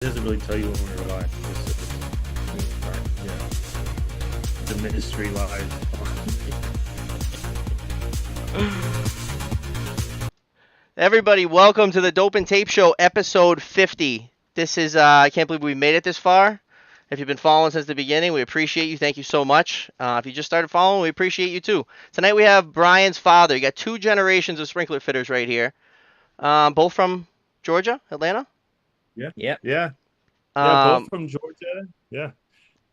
doesn't really tell you when we're live. Yeah, the ministry live. Everybody, welcome to the Dope and Tape Show, episode 50. This is, I can't believe we made it this far. If you've been following since the beginning, we appreciate you. Thank you so much. If you just started following, we appreciate you too. Tonight we have Brian's father. You got two generations of sprinkler fitters right here, both from Georgia, Atlanta. Yeah, Yep. yeah, yeah. Both Um, from Georgia. Yeah,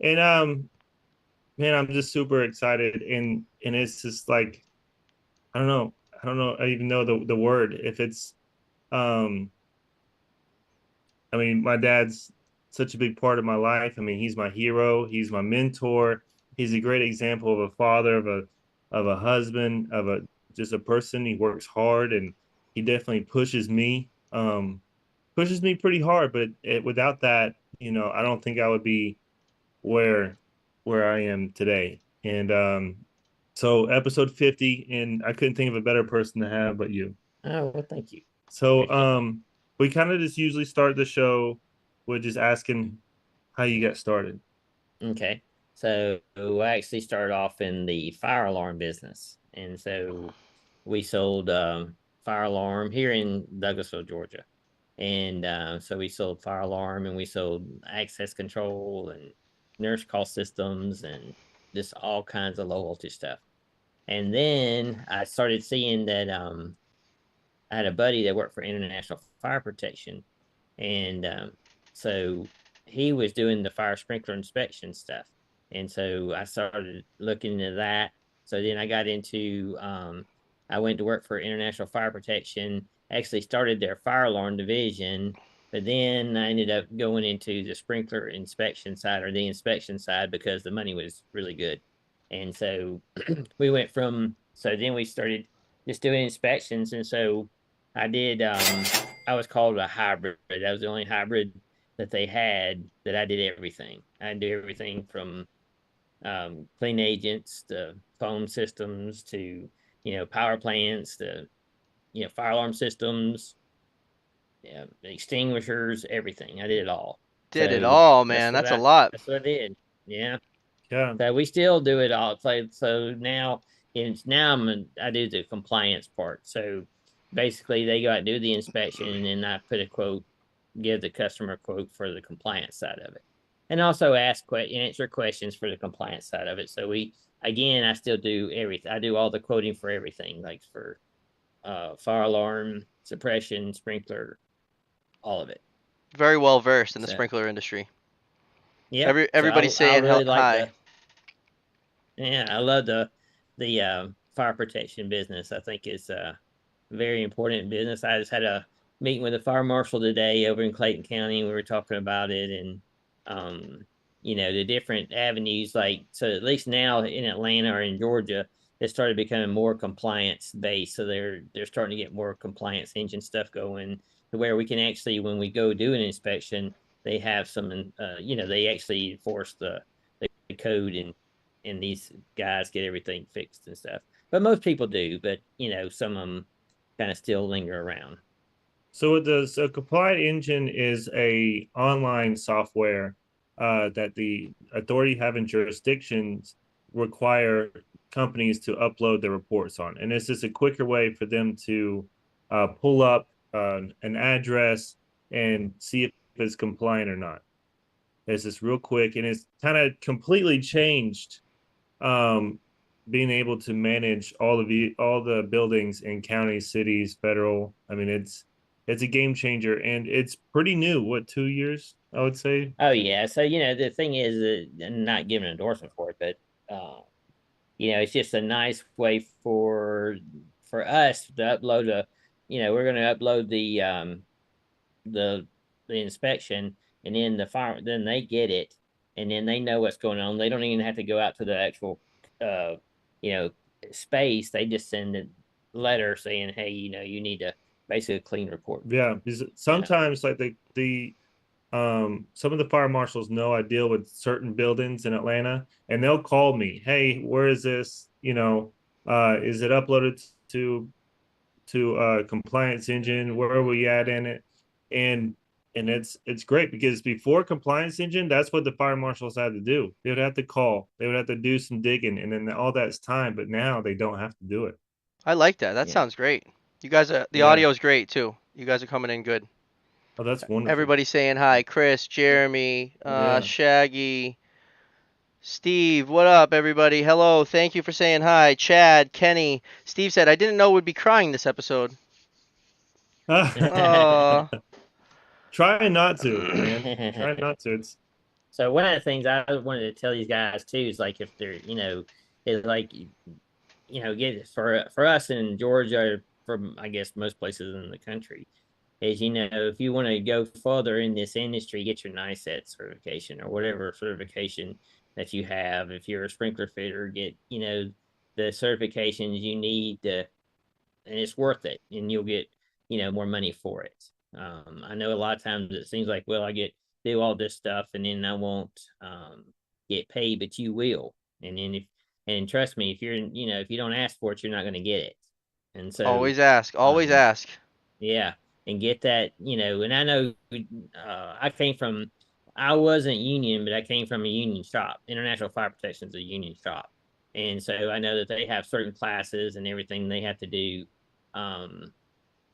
and man, I'm just super excited, and it's just like I even know the word. If it's um, I mean, my dad's such a big part of my life. I mean, he's my hero. He's my mentor. He's a great example of a father, of a husband, of a just a person. He works hard, and he definitely pushes me pretty hard. But without that, I don't think I would be where where I am today. And so episode 50, and I couldn't think of a better person to have but you. Oh, well, thank you. So Appreciate we kind of just usually start the show with just asking how you got started. it. Okay. So I actually started off in the fire alarm business. And so we sold fire alarm here in Douglasville, Georgia. And so we sold fire alarm and we sold access control and nurse call systems and just all kinds of low voltage stuff. And then I started seeing that I had a buddy that worked for International Fire Protection, and so he was doing the fire sprinkler inspection stuff, and so I started looking into that. So then I got into I went to work for International Fire Protection. Actually started their fire alarm division, but then I ended up going into the sprinkler inspection side or the inspection side because the money was really good. And so we went from so then we started just doing inspections, and so I did. I was called a hybrid. That was the only hybrid that they had that I did everything. I did everything from clean agents to phone systems to power plants to fire alarm systems, extinguishers, everything. I did it all. did it So all, man. That's a lot. that's what I did. Yeah. Yeah. So we still do it all. So now I do the compliance part. So basically they go out and do the inspection and then I put a quote, give the customer a quote for the compliance side of it. And also answer questions for the compliance side of it. So I still do everything. I do all the quoting for everything, like for fire alarm, suppression, sprinkler, all of it. Very well versed in the So sprinkler industry. yep. So Everybody's I saying really like hi. the Yeah, I love the fire protection business. I think it's a very important business. I just had a meeting with a fire marshal today over in Clayton County. And we were talking about it and um, the different avenues. Like so, at least now in Atlanta or in Georgia, it started becoming more compliance based. So they're starting to get more compliance engine stuff going to where we can actually, when we go do an inspection, they have some. They actually enforce the code and these guys get everything fixed and stuff. But most people do, but some of them kind of still linger around. So the compliant engine is a online software that the authority having jurisdictions require companies to upload their reports on, and it's just a quicker way for them to pull up an address and see if it's compliant or not. It's just real quick, and it's kind of completely changed um, being able to manage all the buildings in counties, cities, federal. I mean, it's a game changer, and it's pretty new. What, 2 years? I would say. Oh yeah, so the thing is, not giving an endorsement for it, but it's just a nice way for us to upload we're going to upload the the inspection, and then then they get it, and then they know what's going on. They don't even have to go out to the actual uh you know space. They just send a letter saying, hey, you need to basically a clean report. Yeah, because Yeah. sometimes like the some of the fire marshals know I deal with certain buildings in Atlanta, and they'll call me, hey, where is this? Is it uploaded to compliance engine? Where are we at in it? And And it's great because before compliance engine, that's what the fire marshals had to do. They would have to call, they would have to do some digging, and then all that's time. But now they don't have to do it. I like that. That Yeah. sounds great. You guys are the Yeah. audio is great too. You guys are coming in good. Oh, that's wonderful. Everybody saying hi. Chris, Jeremy, Yeah. Shaggy, Steve. What up, everybody? Hello. Thank you for saying hi. Chad, Kenny. Steve said I didn't know we'd be crying this episode. Uh, Try not to, man. Try not to. It's So one of the things I wanted to tell these guys too is like if they're, is like get for us in Georgia, from I guess most places in the country, is if you want to go further in this industry, get your NICET certification or whatever certification that you have. If you're a sprinkler fitter, get the certifications you need to, and it's worth it, and you'll get more money for it. I know a lot of times it seems like, well, I get do all this stuff and then I won't get paid, but you will. And then if and trust me, if if you don't ask for it, you're not going to get it. And so, always ask. Always um, ask. yeah, and get that, and I know I came from, I wasn't union, but I came from a union shop. International Fire Protection is a union shop. And so I know that they have certain classes and everything they have to do. Um,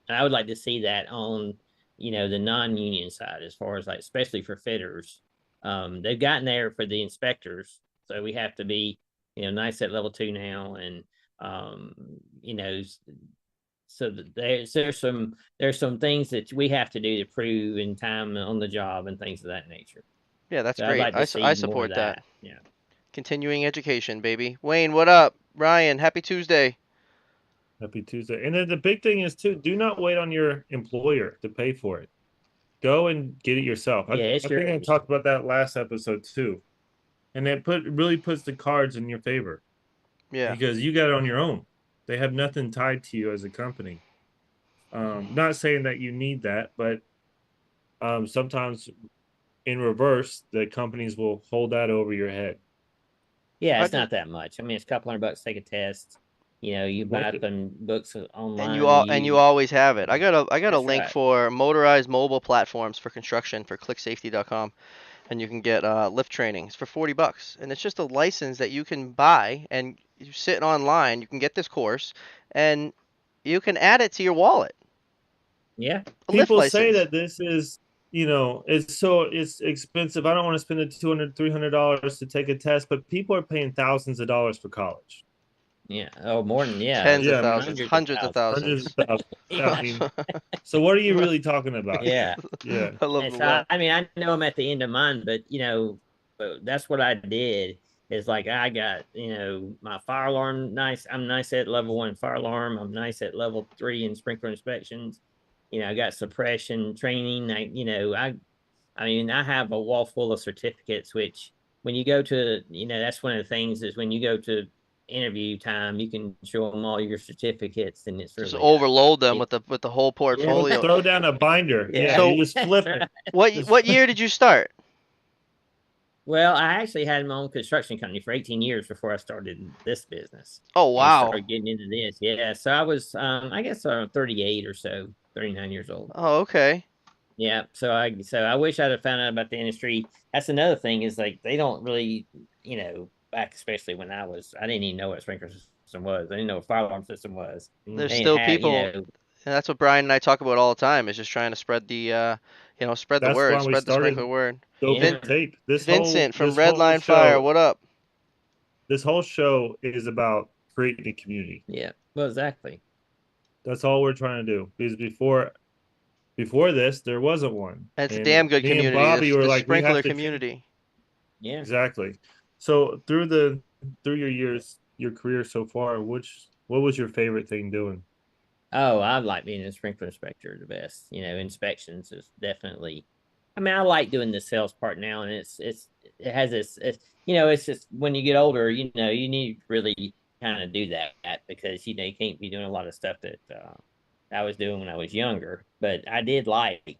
and I would like to see that on, the non-union side, as far as like, especially for fitters. They've gotten there for the inspectors. So we have to be, nice at level 2 now. And, um, you know, so there's some things that we have to do to prove in time on the job and things of that nature. Yeah, that's So I'd great. like to I see more of support that. that. Yeah. Continuing education, baby. Wayne, what up? Ryan, happy Tuesday. Happy Tuesday. And then the big thing is too, do not wait on your employer to pay for it. Go and get it yourself. Yeah, it's I think I yours. talked about that last episode too. And it really puts the cards in your favor Yeah. because you got it on your own. They have nothing tied to you as a company. Not saying that you need that, but sometimes in reverse, the companies will hold that over your head. Yeah, I it's just not that much. I mean, it's a couple $100 to take a test. You buy some books and online to you use. always have it. I got a That's link right. for motorized mobile platforms for construction for clicksafety.com, and you can get lift trainings for $40, and it's just a license that you can buy, and you sit online. You can get this course, and you can add it to your wallet. Yeah. A lift People say license. that this is, it's expensive. I don't want to spend the $200 $300 to take a test, but people are paying thousands of dollars for college. Yeah. Oh, more than, yeah. Tens of Yeah, I mean, thousands, Hundreds of hundreds of thousands. hundreds of thousands. thousands. Yeah, I mean, so what are you really talking about? Yeah. Yeah. I love And the so laugh. I mean, I know I'm at the end of mine, but but that's what I did. Is like I got, my fire alarm nice. I'm nice at level 1 fire alarm. I'm nice at level 3 in sprinkler inspections. I got suppression training. I mean, I have a wall full of certificates, which when you go to, that's one of the things is when you go to interview time, you can show them all your certificates, and it's Just really, overload them it, with the whole yeah, Throw, portfolio. throw down a binder. Yeah, yeah, you So just that's flip right. it. Just what year did you start? Well, I actually had my own construction company for 18 years before I started this business Oh and wow. started getting into this. Yeah. So I was, I guess, 38 or so, 39 years old. Oh okay. Yeah. So I wish I'd have found out about the industry. That's another thing is like they don't really, back especially when I didn't even know what a sprinkler system was. I didn't know what a fire alarm system was. There's Mhm. They didn't still have, people, and that's what Brian and I talk about all the time. Is just trying to spread the spread the That's word, why we spread the sprinkler started word. yeah, Vin- Open Tape. Vincent from Redline Fire, what up? This whole show is about creating a community. yeah. Well, exactly. That's all we're trying to do. Because before this, there wasn't one. And it's a And damn good me and community. Bobby were The like, we have sprinkler to change. community. Yeah. Exactly. So through your years, your career so far, what was your favorite thing doing? Oh, I like being a sprinkler inspector the best. Inspections is definitely. I mean, I like doing the sales part now, and it has this. It's just when you get older, you need to really kind of do that because you can't be doing a lot of stuff that I was doing when I was younger. But I did like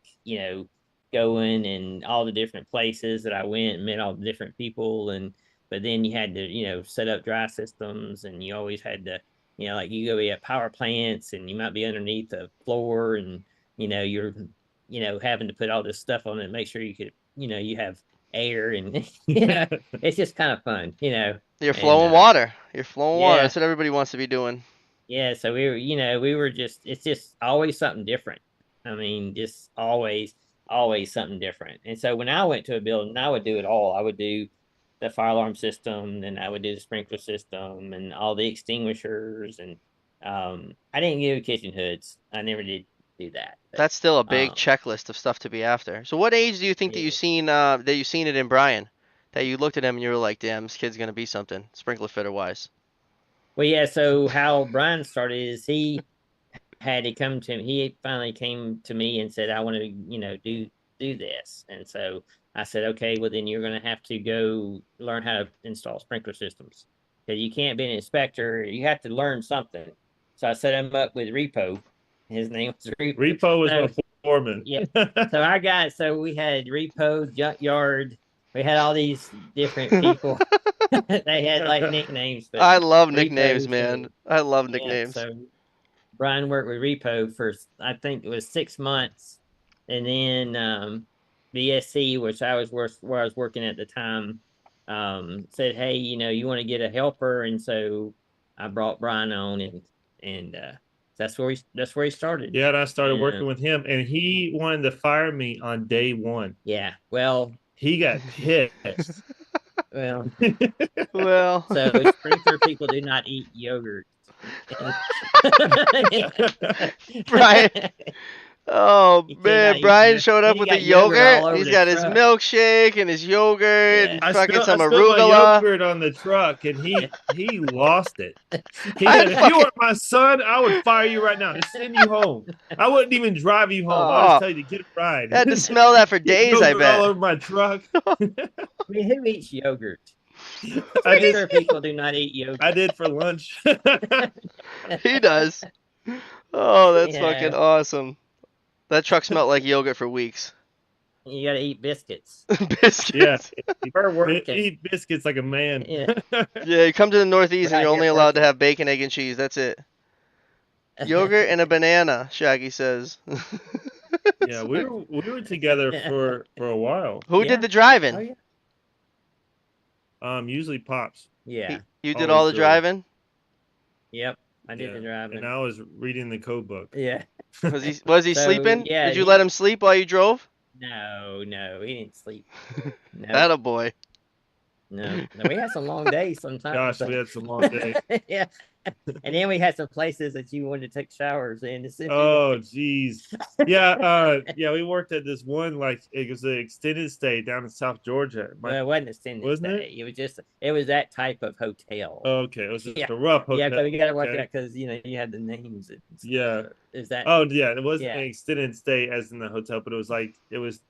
going and all the different places that I went and met all the different people, and but then you had to set up dry systems, and you always had to like you go be at power plants and you might be underneath the floor and you're having to put all this stuff on it, make sure you could, you have air and it's just kind of fun, You're and flowing water. You're flowing water. yeah, That's what everybody wants to be doing. yeah. So we were just, it's just always something different. I mean, just always something different. And so when I went to a building, I would do it all. I would do the fire alarm system, and I would do the sprinkler system and all the extinguishers. And I didn't do kitchen hoods. I never did do that. But, That's still a big um, checklist of stuff to be after. So what age do you think that yeah. you seen it in Brian? That you looked at him and you were like, damn, this kid's gonna be something, sprinkler fitter wise. Well, yeah. So how Brian started is he had to come to me. He finally came to me and said, "I want to, do this." And so I said, "Okay, well then you're going to have to go learn how to install sprinkler systems, because you can't be an inspector. You have to learn something." So I set him up with Repo. His name was Repo. Repo was So, my foreman. yeah. So we had Repo, Junkyard. We had all these different people. They had like nicknames, but I love nicknames, Repo. man. So I love yeah, nicknames. so Brian worked with Repo for, I think it was 6 months, and then BSC, which I was where I was working at the time, said, "Hey, you want to get a helper?" And so I brought Brian on, and that's where he started. Yeah, and I started And, working with him, and he wanted to fire me on day one. yeah, well, He got pissed. well, Well, so sprinkler people do not eat yogurt. Brian. Oh You cannot man, eat Brian yogurt. showed up He with the got yogurt all yogurt. over He's the got his truck. milkshake and his yogurt Yeah. and I fucking some spilled my arugula. yogurt on the truck, and he lost it. He I said, "If you weren't my son, I would fire you right now. Just send you home. I wouldn't even drive you home. I'll just Oh, tell you to get a ride." I had to smell that for Get days, I yogurt all bet. over my truck. I mean, who eats yogurt? I did. Sure, people do not eat yogurt. I did for lunch. He does. Oh, that's Yeah. fucking awesome. That truck smelled like yogurt for weeks. You got to eat biscuits. Biscuits. Yeah, For working. eat biscuits like a man. Yeah. Yeah, you come to the Northeast and Right you're only here allowed to working. have bacon, egg, and cheese. That's it. Yogurt and a banana, Shaggy says. Yeah, we were together for a while. Who Yeah. did the driving? Oh, yeah. Usually Pops. Yeah. You did all Always the drove. driving? Yep. I did Yeah, the driving. and I was reading the code book. Yeah. Was he So, sleeping? yeah, Did you let him sleep while you drove? No, he didn't sleep. No, Attaboy. no. We had some long days sometimes. Gosh, but- we had some long days. Yeah. And then we had some places that you wanted to take showers in. Oh, geez. Yeah, we worked at this one, like, it was an extended stay down in South Georgia. Well, it wasn't extended Wasn't stay. It was that type of hotel. Okay, it was just Yeah. a rough hotel. Yeah, because you got to watch okay. that because you had the names. And stuff. Yeah. Is that? Oh, yeah, it wasn't Yeah. an extended stay as in the hotel, but it was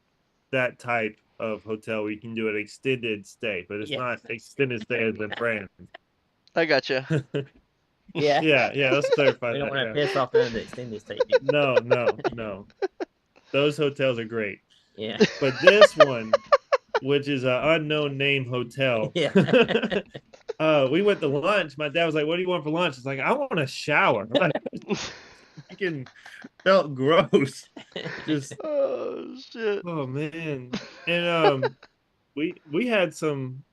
that type of hotel where you can do an extended stay, but it's Yeah. not extended stay as in France. I gotcha. Yeah. Yeah, let's clarify We don't that. want to yeah. piss off none of the extended stay. No. Those hotels are great. Yeah. But this one, which is an unknown name hotel, Yeah. we went to lunch. My dad was like, "What do you want for lunch?" It's like, "I want a shower." Like, freaking felt gross. Just Oh shit. oh man. And we had some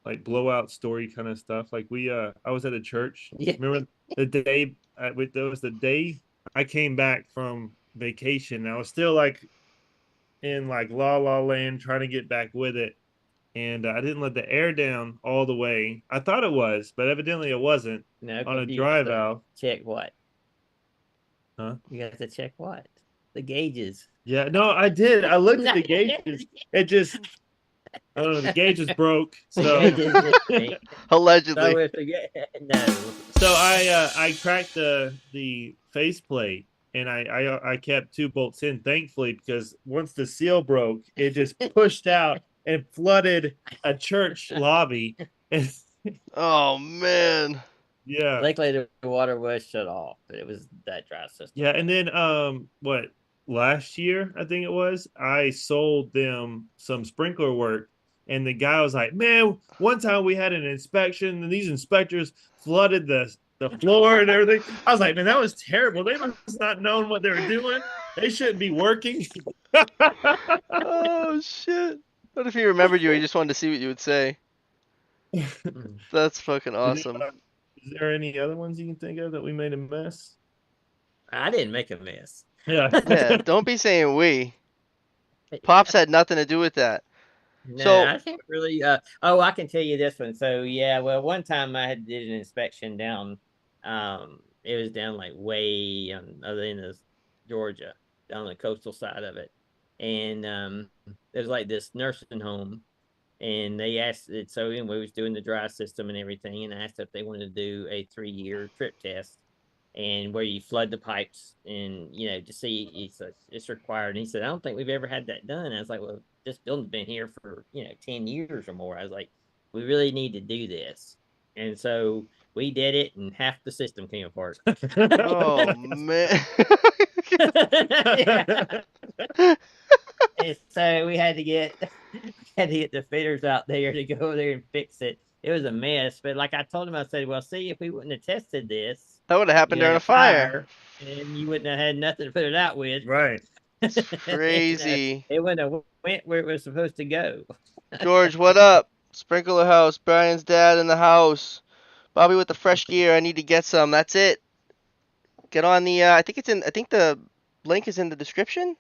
like blowout story kind of stuff. Like I was at a church. Yeah. Remember the day there was the day I came back from vacation. I was still like in like la la land trying to get back with it. And I didn't let the air down all the way. I thought it was, but evidently it wasn't No, on a you dry have to valve. Check what? Huh? You have to check what? The gauges. Yeah, no, I did. I looked at the No. gauges. It just I don't know, the gauges broke. The So gauges. Allegedly. So if no. so I cracked the faceplate and I kept 2 bolts in, thankfully, because once the seal broke, it just pushed out and flooded a church lobby. And Oh man. yeah. Luckily, the water was shut off, but it was that dry system. Yeah, and then what last year I think it was, I sold them some sprinkler work, and the guy was like, "Man, one time we had an inspection, and these inspectors flooded the the floor and everything. I was like, man, that was terrible. They must not known what they were doing. They shouldn't be working. Oh shit! What if he remembered you? He just wanted to see what you would say. Mm. That's fucking awesome. Is there any other ones you can think of that we made a mess? I didn't make a mess. Yeah. Yeah, don't be saying we. Pops had nothing to do with that. No, So, I can't really. Oh, I can tell you this one. So yeah, well, one time I had did an inspection down. It was down like way on the other end of Georgia, down the coastal side of it, and it was like this nursing home, and they asked it. So anyway, we was doing the dry system and everything, and I asked if they wanted to do a 3-year trip test, and where you flood the pipes and to see it's required. And he said, I don't think we've ever had that done. And I was like, well, this building's been here for 10 years or more. I was like, we really need to do this. And so we did it, and half the system came apart. oh man. Yeah. And so we had to get the fitters out there to go there and fix it. It was a mess, but like I told him, I said, "Well, see, if we wouldn't have tested this, That would have happened had during a a fire. fire, and you wouldn't have had nothing to put it out with." Right. It's crazy. It wouldn't have went where it was supposed to go. George, what up? Sprinkler house. Brian's dad in the house. Bobby with the fresh gear. I need to get some. That's it. Get on the. I think it's in. I think the link is in the description.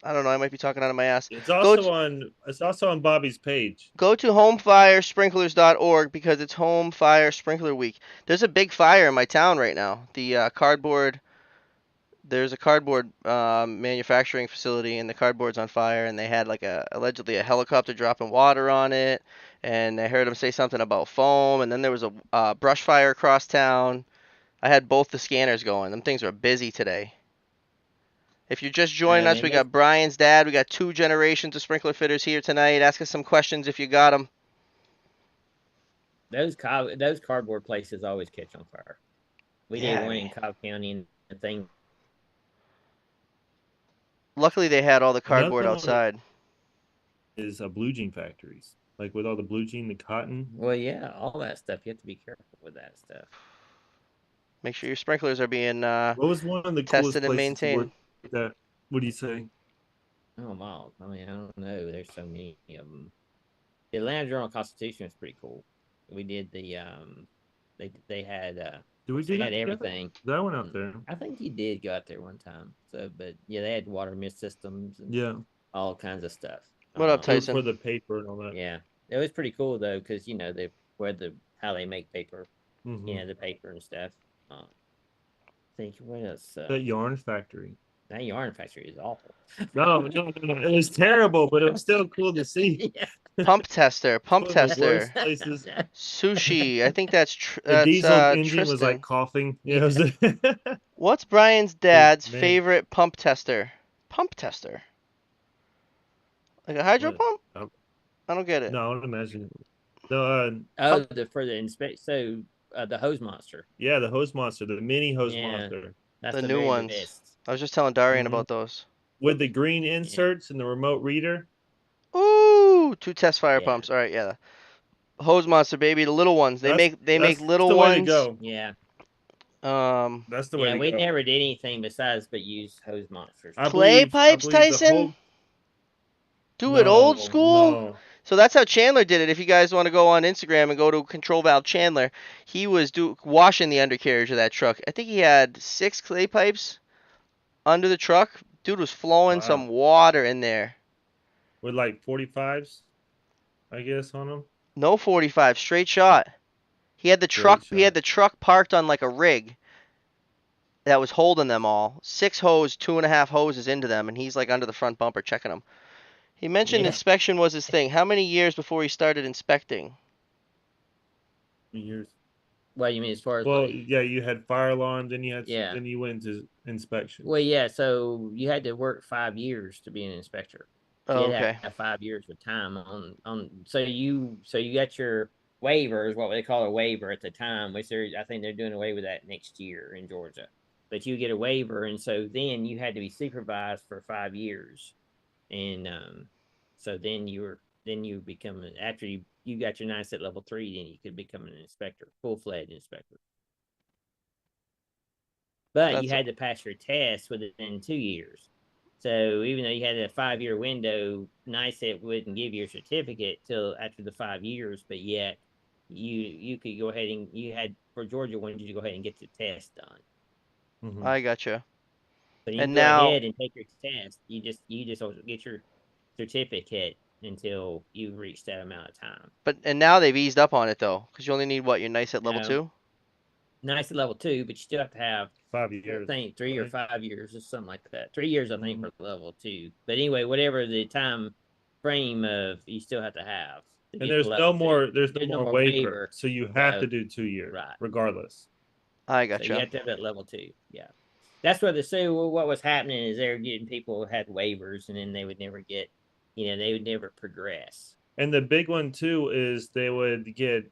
I don't know. I might be talking out of my ass. Go to, It's also on Bobby's page. go to homefiresprinklers.org because it's Home Fire Sprinkler Week. There's a big fire in my town right now. The cardboard. There's a cardboard manufacturing facility, and the cardboard's on fire. And they had like allegedly a helicopter dropping water on it, and I heard them say something about foam. And then there was a brush fire across town. I had both the scanners going. Them things are busy today. If you're just joining us, Man, we got Brian's dad. We got 2 generations of sprinkler fitters here tonight. Ask us some questions if you got them. those cardboard places always catch on fire. We did one in Cobb County, and the thing. Luckily, they had all the Another cardboard one outside. is blue jean factories, like with all the blue jean, the cotton. Well, yeah, all that stuff. You have to be careful with that stuff. Make sure your sprinklers are being What was one of the coolest tested and places to work maintained. at? What do you say? Oh, wow. I mean, I don't know. There's so many of them. The Atlanta Journal-Constitution was pretty cool. We did the they had Do we do they had that? everything. That one out there. I think you did go out there one time. So, but yeah, they had water mist systems and Yeah. all kinds of stuff. What up, For Tyson? the paper and all that. Yeah, it was pretty cool though, because they how they make paper, Mhm. the paper and stuff. Think what else? That yarn factory. That yarn factory is awful. No, it was terrible, but it was still cool to see. Yeah. Pump tester. Pump One of the worst tester. places. Sushi. I think that's The diesel engine Tristan. was like coughing. Yeah. What's Brian's dad's man. favorite pump tester? Pump tester. Like a hydro What? pump? I don't get it. No, I would imagine. No, Oh, for the inspect. So the hose monster. yeah, the hose monster, the mini hose Yeah. monster That's The the new very ones. best. I was just telling Darian Mhm. about those. with the green inserts and the remote reader. Ooh, 2 test fire Yeah. pumps. All right, yeah. Hose monster, baby, the little ones. They make That's little the way to ones. go. Yeah. That's the way Yeah, to we go. never did anything besides but use hose monsters. Clay pipes, the Tyson? whole- Do it old No, school. No. So that's how Chandler did it. If you guys want to go on Instagram and go to Control Valve Chandler, he was washing the undercarriage of that truck. I think he had 6 clay pipes under the truck. Dude was flowing Wow. some water in there. With like 45s, I guess, on them. No 45, straight shot. He had the truck. He had the truck parked on like a rig that was holding them all. 6 hose, 2.5 hoses into them, and he's like under the front bumper checking them. He mentioned Yeah. inspection was his thing. How many years before he started inspecting? Years. Well, you mean as far as Well, like, yeah, you had fire alarm, then you Yeah. then you went into inspection. well, yeah. So you had to work 5 years to be an inspector. So Oh, you had okay. to have 5 years of time on. So you got your waivers, what they call a waiver at the time, which I think they're doing away with that next year in Georgia. But you get a waiver, and so then you had to be supervised for 5 years, and so then you become after you got your NICET level 3, then you could become an inspector, full-fledged inspector. but you That's had to pass your test within 2 years. So even though you had a 5 year window, NICET wouldn't give you a certificate till after the 5 years, but yet you could go ahead and you had for Georgia wanted you to go ahead and get the test done. Mhm. I gotcha. But you can And go now, ahead and take your test. You just don't get your certificate until you've reached that amount of time. and now they've eased up on it though, because you only need what, your nice at level Now, 2. NICET level 2, but you still have to have 5 years. I think 3 or right? 5 years or something like that. 3 years, I think, Mhm. for level 2. But anyway, whatever the time frame of, you still have to have to And get the level 2. there's no There's no more more waiver, waiver. so you have So to do 2 years right, regardless. I so you gotcha. have to have that level 2. Yeah, that's what what was happening is they were getting people who had waivers, and then they would never get, they would never progress. And the big one too is they would get,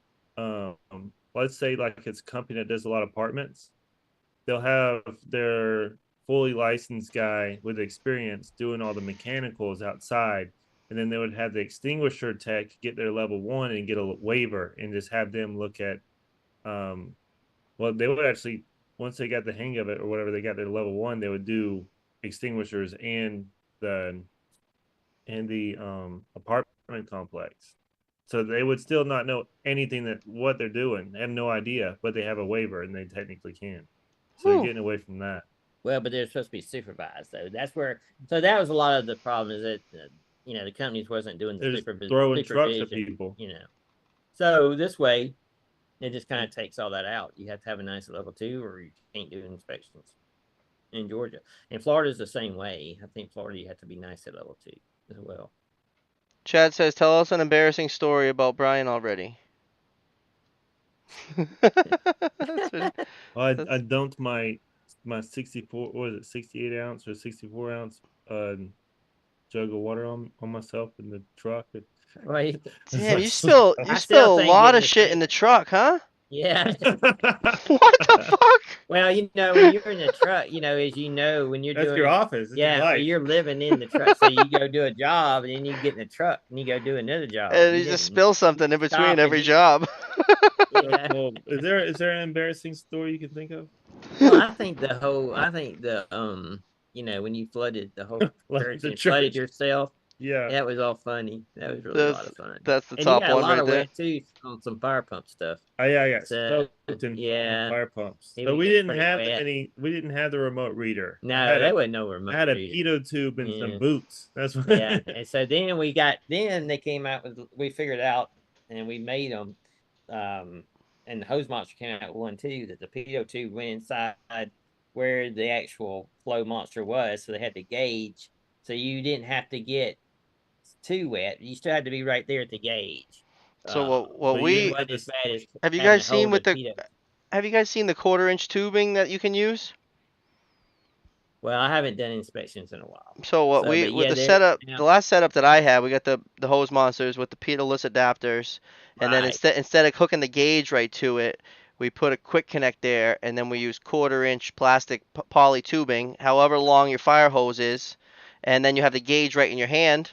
let's say like it's a company that does a lot of apartments. They'll have their fully licensed guy with experience doing all the mechanicals outside, and then they would have the extinguisher tech get their level 1 and get a waiver, and just have them look at, well, they would actually, once they got the hang of it or whatever, they got their level 1, they would do extinguishers the the apartment complex. So they would still not know anything that what they're doing. They have no idea, but they have a waiver and they technically can. So they're Whew. getting away from that. Well, but they're supposed to be supervised, though. That's where. So that was a lot of the problem is that the companies wasn't doing the They're just throwing trucks at supervision. people. So this way, it just kind of takes all that out. You have to have a nice level 2, or you can't do inspections in Georgia. And Florida's the same way. I think Florida, you have to be nice at level 2 as well. Chad says, tell us an embarrassing story about Brian already. That's pretty, I that's, dumped my 64, what was it, 68 ounce or 64 ounce jug of water on myself in the truck. Well, damn, Essentially, you I still spill a think lot getting of the shit in the truck, huh? yeah. What the fuck? Well, when you're in the truck, as when you're that's your doing, office. It's your yeah, well, life. you're living in the truck. So you go do a job, and then you get in the truck and you go do another job. And you just spill You something in didn't between stop and every eat. job. Yeah. Well, is there an embarrassing story you can think of? Well, I think when you flooded the whole Like church the and flooded church? yourself, Yeah. that was all funny. That was really a that's lot of fun. that's the And you top got a one lot right of there. wet too on some fire pump stuff. I got So soaked in yeah, fire pumps. it So would we get didn't pretty have wet. we didn't have the remote reader. No, that wasn't no I remote had a reader. pitot tube and some Yeah. boots. That's what. Yeah, and so then they came out with we figured out and we made them, and the hose monster came out with one too that the pitot tube went inside where the actual flow monster was, so they had the gauge, so you didn't have to get too wet. You still had to be right there at the gauge. So So what you It didn't we have wasn't as this. bad as have you having guys to seen hold with the the pitot. have you guys seen the 1/4 inch tubing that you can use? Well, I haven't done inspections in a while, So what so we but with yeah, the they're setup, the now last setup that I had, we got the hose monsters with the pedalless adapters, and then right. instead of hooking the gauge right to it, we put a quick connect there, and then we use 1/4 inch plastic poly tubing, however long your fire hose is, and then you have the gauge right in your hand,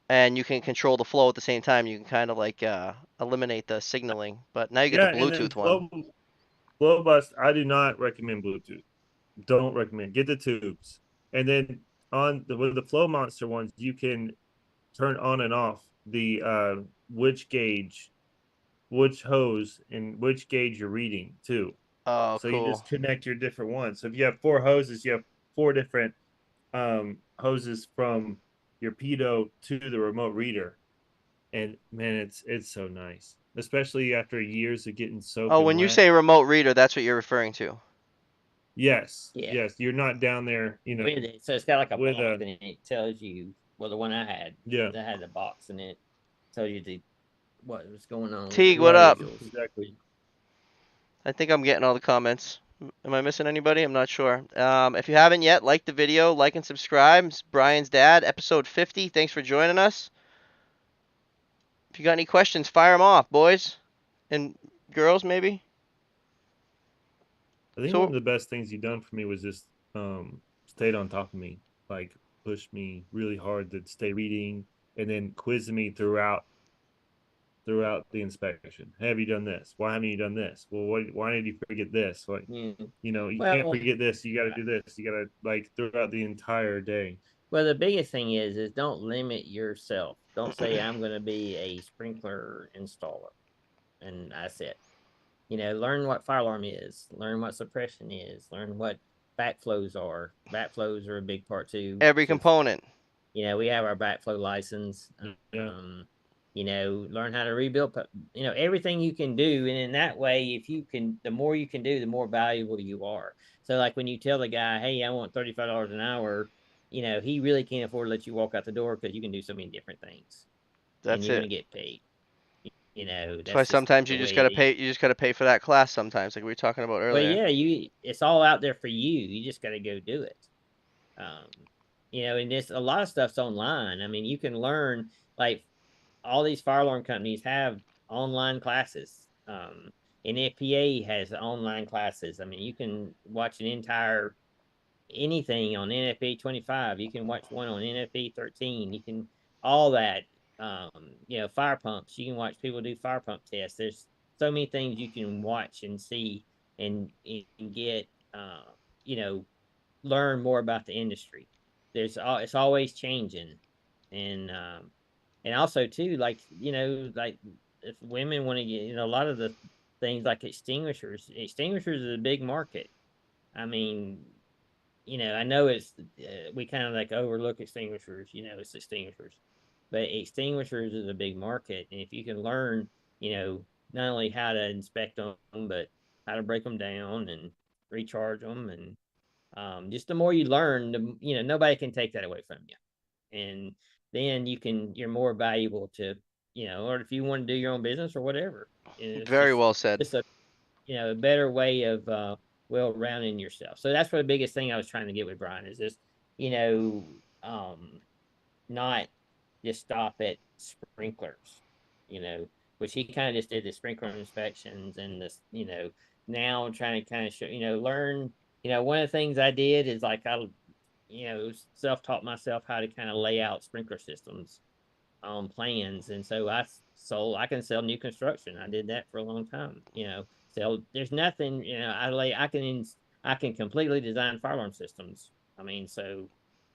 and you can control the flow at the same time. You can kind of like eliminate the signaling, but now you get the Yeah, and then Bluetooth one. flow bus. I do not recommend Bluetooth. Don't recommend. Get the tubes, and then with the flow monster ones, you can turn on and off the which gauge, which hose, and which gauge you're reading too. Oh, So you cool. just connect your different ones. So if you have four hoses, you have four different hoses from your pedo to the remote reader. And man, it's so nice, especially after years of getting Oh, soaking when you wet. say remote reader, that's what you're referring to. Yes, Yeah. yes, you're not down there, With it. So it's got like a with box a and it tells you, well, the one I had yeah, that had the box and it tells you what was going on with Teague, it, what the right, up? visuals. exactly. I think I'm getting all the comments. Am I missing anybody? I'm not sure. If you haven't yet, like the video, like and subscribe. It's Brian's dad, episode 50. Thanks for joining us. If you got any questions, fire them off, boys and girls, maybe. I think one of So, the best things you've done for me was just stayed on top of me, like pushed me really hard to stay reading, and then quizzed me throughout throughout the inspection. Have you done this? Why haven't you done this? Well, why did you forget this? Like, Mm. you can't Well, forget this. You got to do this. You got to like throughout the entire day. well, the biggest thing is don't limit yourself. Don't say I'm going to be a sprinkler installer, and that's it. Learn what fire alarm is, learn what suppression is, learn what backflows are. Backflows are a big part too. Every Just component. we have our backflow license. Yeah. Learn how to rebuild. Everything you can do, and in that way, if you can, the more you can do, the more valuable you are. So, like when you tell the guy, "Hey, I want $35 an hour," he really can't afford to let you walk out the door because you can do so many different things, and That's you're it. gonna get paid. That's why That's just sometimes you the just way it gotta is. pay. You just gotta pay for that class sometimes, like we were talking about Well, earlier. yeah, it's all out there for you. You just got to go do it. Um, and this a lot of stuff's online. I mean, you can learn like all these fire alarm companies have online classes. NFPA has online classes. I mean, you can watch an entire anything on NFPA 25. You can watch one on NFPA 13. You can all that. Fire pumps. You can watch people do fire pump tests. There's so many things you can watch and see and get. You know, learn more about the industry. It's always changing, and also too, like like if women want to get a lot of the things like extinguishers is a big market. I mean, I know it's we kind of like overlook extinguishers. It's extinguishers, but extinguishers is a big market, and if you can learn, not only how to inspect them, but how to break them down and recharge them, and just the more you learn, nobody can take that away from you, and then you're more valuable to, or if you want to do your own business or whatever, it's Very just well said. just a better way of well rounding yourself. So that's what the biggest thing I was trying to get with Brian is just you know not just stop at sprinklers, which he kind of just did the sprinkler inspections and this, now I'm trying to kind of show, learn, one of the things I did is like self-taught myself how to kind of lay out sprinkler systems on plans. And so I can sell new construction. I did that for a long time, so there's nothing, I can completely design fire alarm systems. I mean, so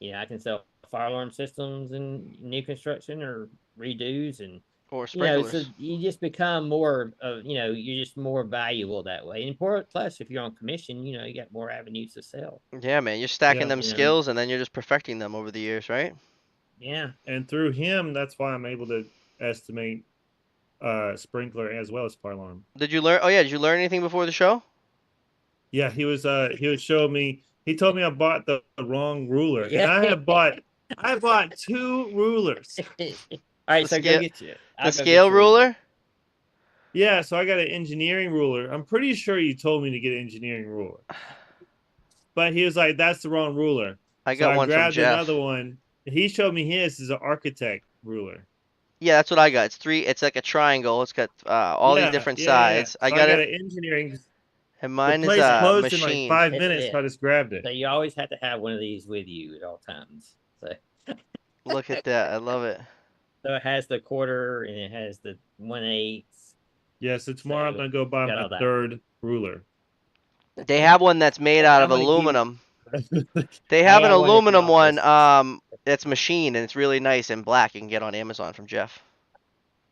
I can sell fire alarm systems and new construction or redos, and Or so sprinklers. you just become more you're just more valuable that way. And plus, if you're on commission, you got more avenues to sell. Yeah, man, you're stacking Yeah. them skills and then you're just perfecting them over the years, right? Yeah. And through him, that's why I'm able to estimate sprinkler as well as fire alarm. Did you learn? Oh yeah, did you learn anything before the show? Yeah, he was showing me. He told me I bought the wrong ruler, and Yeah. I bought two rulers. All right, The so go scale, get you. the I'll go get scale your ruler. ruler. Yeah, so I got an engineering ruler. I'm pretty sure you told me to get an engineering ruler, but he was like, "That's the wrong ruler." I So got I one from grabbed another Jeff. one. He showed me his is an architect ruler. Yeah, that's what I got. It's three. It's like a triangle. It's got all these Yeah, different yeah, yeah, yeah. sides. I So I got got it, an engineering. and The mine is place closed in like machined. 5 minutes, so I just grabbed So it. you always have to have one of these with you at all times. So Look at that. I love it. so it has the quarter and it has the 1/8. Yeah, so tomorrow I'm So gonna go buy got my all that. third ruler. They have one that's made out I'm of gonna give you. aluminum. They I have an got one at the aluminum one. office. That's machined and it's really nice and black. You can get on Amazon from Jeff.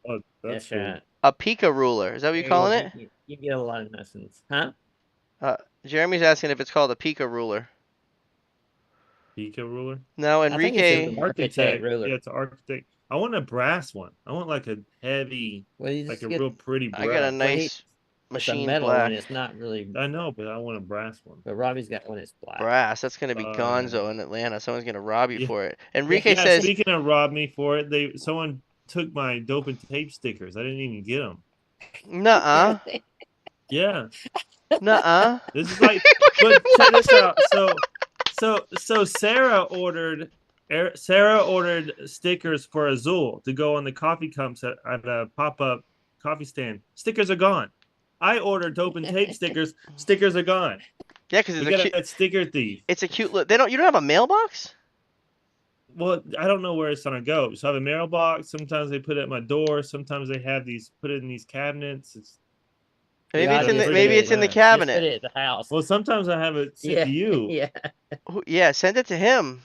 Oh, that's That's cool. right. A Pica ruler. Is that what you're There you calling go. it? You get a lot of lessons, huh? Uh, Jeremy's asking if it's called a Pica ruler. Pico ruler. No, I think it's It's an Enrique. an architect architect. ruler. Yeah, it's an architect. I want a brass one. I want like a heavy, Well, you like just a get. real pretty I got a brass. Well, nice it's a machined metal black and it's not really. I know, but I want a brass one. But Robbie's got one that's black. brass. That's gonna be Uh, gonzo in Atlanta. Someone's gonna rob you yeah, for it. Yeah. Enrique yeah. says, Speaking of rob me for it, someone took my dope and tape stickers. I didn't even get them. "Nuh-uh, Really? Yeah, nuh-uh." this is like, but check this out. So Sarah ordered stickers for Azul to go on the coffee cups at a pop-up coffee stand. Stickers are gone. I ordered dope and tape stickers. Stickers are gone. Yeah, because We it's a got cute. a sticker thief. It's a cute look. They don't. You don't have a mailbox? well, I don't know where it's gonna go. So I have a mailbox. Sometimes they put it at my door. Sometimes they have these put it in these cabinets. It's You Maybe ought it's to in the just put maybe it's it. in the mess. Just put cabinet. it at the house. Well, sometimes I have it sent Yeah, to you. yeah, Yeah, send it to him.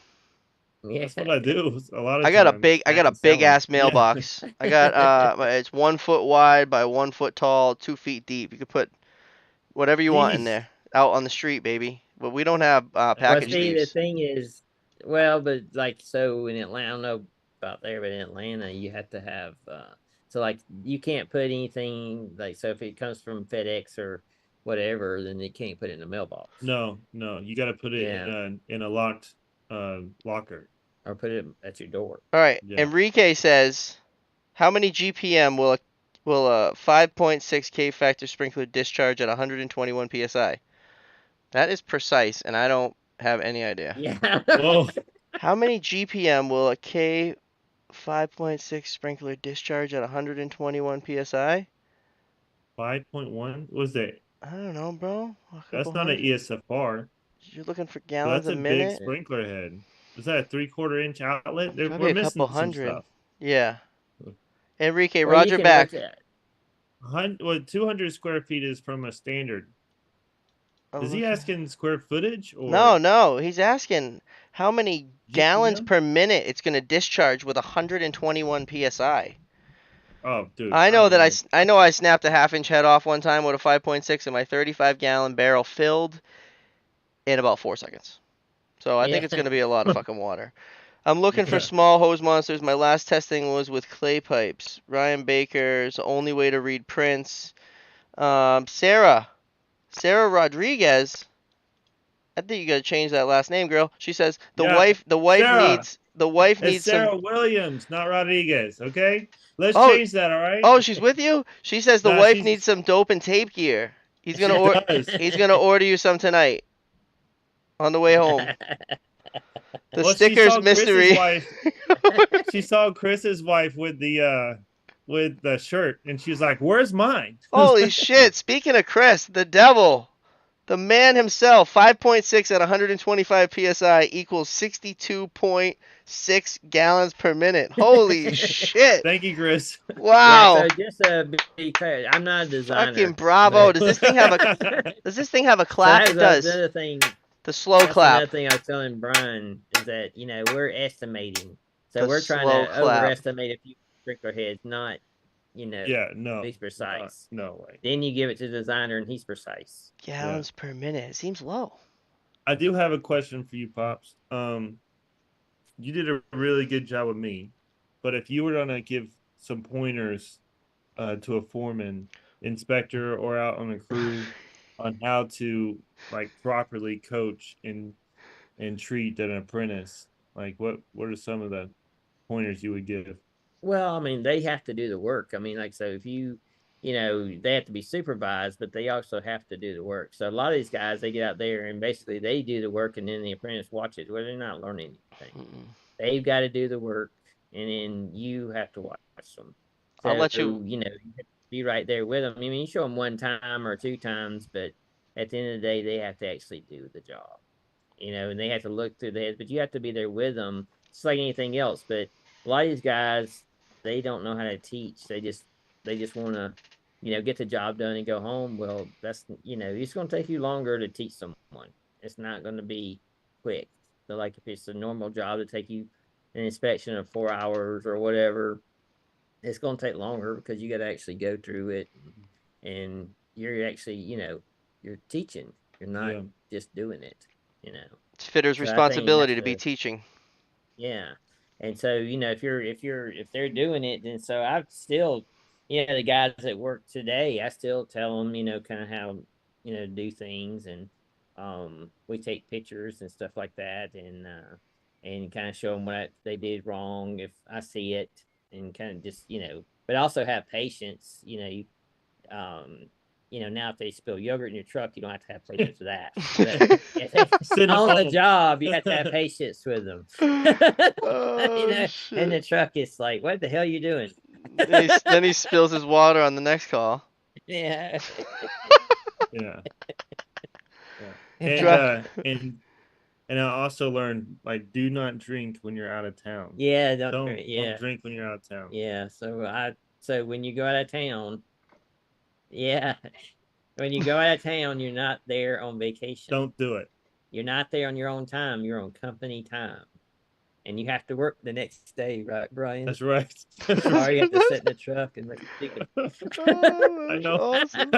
yeah. That's what I do a lot I of got a times. big I I got a can sell big them. ass Yeah. mailbox. I got it's 1 foot wide by 1 foot tall, 2 feet deep. You could put whatever you want in Jeez. there. Out on the street, baby. But we don't have Well, package see, the thieves. thing is, well, but like, so in Atlanta, I don't know about there, but in Atlanta, you have to have, so like, you can't put anything, like, so if it comes from FedEx or whatever, then you can't put it in the mailbox. No. You got to put it Yeah, in a locked locker. or put it at your door. All right. Yeah. Enrique says, how many GPM will a 5.6 K factor sprinkler discharge at 121 psi? That is precise, and I don't have any idea. Yeah. Whoa. How many GPM will a K 5.6 sprinkler discharge at 121 psi? 5.1 was that? I don't know, bro. A couple That's not an hundred. ESFR. You're looking for So gallons that's a a big minute? sprinkler head. Is that a 3/4 inch outlet? Probably We're a couple missing some hundred. stuff. Yeah. Enrique, Well, you Roger can look back. at, 200 square feet is from a standard. I'm Is he looking. asking square footage No, or no. He's asking how many gallons GPM? per minute it's going to discharge with 121 psi. Oh, dude, I I know don't that know. I know I snapped a half-inch head off one time with a 5.6 and my 35-gallon barrel filled in about 4 seconds. So I think yeah, it's going to be a lot of fucking water. I'm looking for Yeah. small hose monsters. My last testing was with clay pipes. Ryan Baker's only way to read prints. Sarah Rodriguez. I think you gotta change that last name, girl. She says Yeah. the wife Sarah. needs the wife It's needs some. Sarah Williams, not Rodriguez. Okay. Let's Oh, change that, all right? oh, she's with you. She says the Nah, wife needs she's some dope and tape gear. He's gonna she or does. he's gonna order you some tonight on the way home. The Well, she stickers saw Chris's mystery. wife. She saw Chris's wife with the shirt, and she was like, "Where's mine?" Holy shit! Speaking of Chris, the devil, the man himself, 5.6 at 125 psi equals 62.6 gallons per minute. Holy shit! Thank you, Chris. yeah. Wow. So just be clear, I'm not a Fucking designer, bravo. but Does this thing have a does this thing have a so clap? that It was does. another thing. The slow That's another clap. thing I was telling Brian is that we're estimating, so The we're trying slow to clap. overestimate a few sprinkler heads, not Yeah, no, be precise. no way. Then you give it to the designer, and he's precise. Yeah, Gallons per minute. It seems low. I do have a question for you, pops. You did a really good job with me, but if you were gonna give some pointers, to a foreman, inspector, or out on a crew on how to like properly coach and treat an apprentice, like what are some of the pointers you would give? Well, I mean, they have to do the work. I mean, like, so if they have to be supervised, but they also have to do the work. So a lot of these guys, they get out there and basically they do the work, and then the apprentice watches where they're not learning anything. Mm-mm. They've got to do the work, and then you have to watch them. I'll So let you. you have to be right there with them. I mean, you show them one time or two times, but at the end of the day, they have to actually do the job. And they have to look through the heads, but you have to be there with them. It's like anything else. But a lot of these guys, they don't know how to teach. They just want to, get the job done and go home. Well, that's it's going to take you longer to teach someone. It's not going to be quick. So like if it's a normal job to take you an inspection of 4 hours or whatever, it's going to take longer because you got to actually go through it, and you're actually you're teaching. You're not Yeah, just doing it. You know. It's fitter's So I think responsibility that's to be the teaching. yeah. And so, if they're doing it, then so I still, the guys that work today, I still tell them, kind of how, do things, and we take pictures and stuff like that, and kind of show them what they did wrong if I see it, and kind of just, but also have patience, um, now if they spill yogurt in your truck, you don't have to have patience for that. But if they send them on the home. job, you have to have patience with them. Oh And shit! the truck is like, what the hell are you doing? Then he spills his water on the next call. Yeah. Yeah, yeah, and Truck. uh, and And I also learned like do not drink when you're out of town. Yeah, Don't drink when you're out of town. yeah. So when you go out of town, yeah, when you go out of town, you're not there on vacation. Don't do it. You're not there on your own time. You're on company time, and you have to work the next day, right, Brian? That's right. That's Or you right. have to sit in the truck and make chicken. Oh, I that's know. awesome.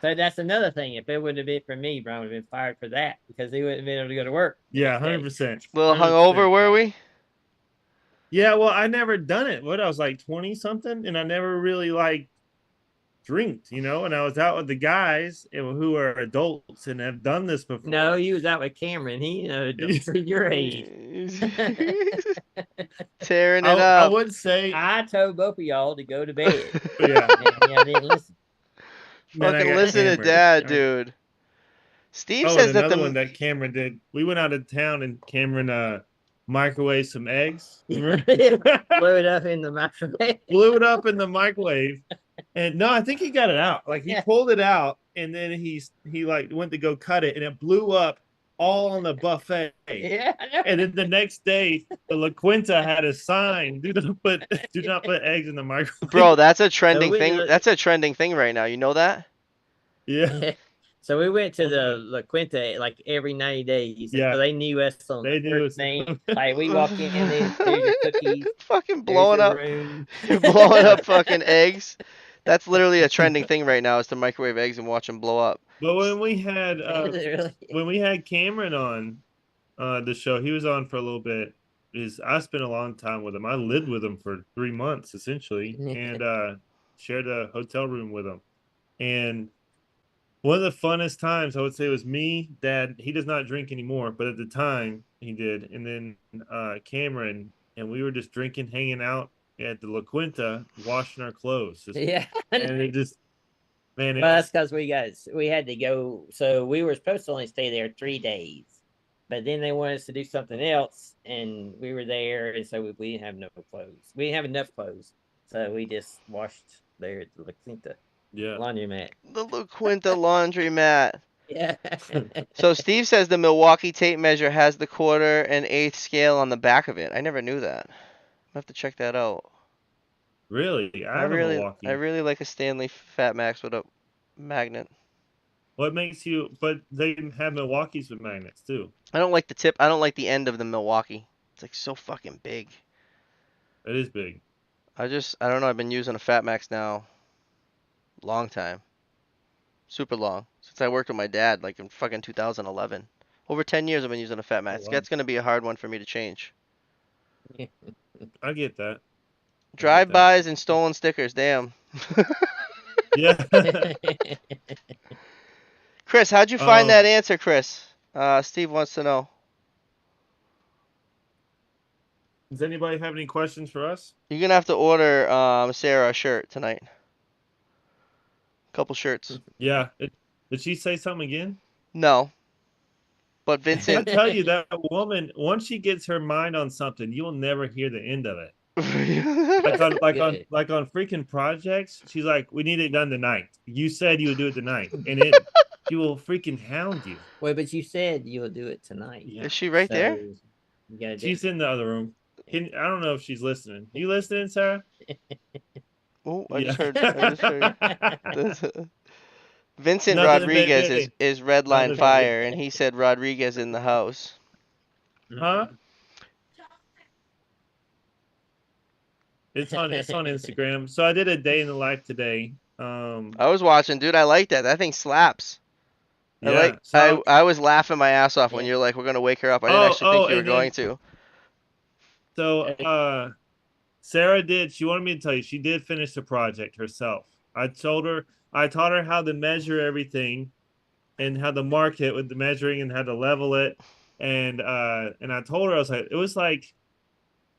So that's another thing. If it would have been for me, Brian would have been fired for that because he wouldn't have been able to go to work the Yeah, next day. 100%. A little hungover, were we? Yeah, well, I never done it. What I was like 20 something, and I never really like drinked, and I was out with the guys who are adults and have done this before. No, he was out with Cameron. He, your age. Tearing it I up. would say, I told both of y'all to go to bed. yeah, And y'all didn't listen. then I Fucking got listen to hammered. Dad, dude. Steve Oh, and says that another one that Cameron did. We went out of town and Cameron microwaved some eggs. Blew it up in the microwave. Blew it up in the microwave. And no, I think he got it out. Like he pulled it out and then he like went to go cut it and it blew up all on the buffet. Yeah, I know. And then the next day, the La Quinta had a sign: do not put eggs in the microwave. Bro, that's a trending So thing. That's a trending thing right now. You know that? Yeah. So we went to the La Quinta like every 90 days. Yeah. So they knew us on They the knew first us. name. Like we walk in, there's your cookies. Fucking There's blowing your up. room. Blowing up fucking eggs. That's literally a trending thing right now is to microwave eggs and watch them blow up. But when we had Really? Cameron on the show, he was on for a little bit. I spent a long time with him. I lived with him for 3 months essentially, and shared a hotel room with him. And one of the funnest times I would say was me, Dad. He does not drink anymore, but at the time he did. And then Cameron, and we were just drinking, hanging out at the La Quinta, washing our clothes. Yeah. And it just, man. Well, that's because we had to go. So we were supposed to only stay there 3 days, but then they wanted us to do something else, and we were there, and so we didn't have no clothes. We didn't have enough clothes, so we just washed there at the La Quinta laundromat. The La Quinta laundromat. Yeah. So Steve says the Milwaukee tape measure has the quarter and eighth scale on the back of it. I never knew that. I have to check that out. Really, I have a Milwaukee. I really like a Stanley Fat Max with a magnet. What makes you? But they have Milwaukees with magnets too. I don't like the tip. I don't like the end of the Milwaukee. It's like so fucking big. It is big. I don't know. I've been using a Fat Max now. Long time. Super long. Since I worked with my dad, like in fucking 2011. Over 10 years I've been using a Fat Max. wow. That's gonna be a hard one for me to change. I get that. Drive-bys and stolen stickers. Damn. Yeah. Chris, how'd you find that answer, Chris? Steve wants to know. Does anybody have any questions for us? You're gonna have to order Sarah a shirt tonight. Couple shirts. Yeah. Did she say something again? No. But I Vincent. tell you, that woman, once she gets her mind on something, you'll never hear the end of it. Like on freaking projects, she's like, "We need it done tonight. You said you would do it tonight," and she will freaking hound you. Well, but you said you will do it tonight. Yeah. Is she right there? She's in the other room. I don't know if she's listening. You listening, Sarah? Oh, I just heard. Vincent Nothing Rodriguez is Redline Fire, and he said Rodriguez in the house. Huh? It's on Instagram. So I did a day in the life today. I was watching, dude. I like that. That thing slaps. Yeah. I was laughing my ass off when you're like, we're gonna wake her up. I didn't actually think you were going to. So Sarah did. She wanted me to tell you she did finish the project herself. I taught her how to measure everything, and how to mark it with the measuring and how to level it. And I told her, I was like, it was like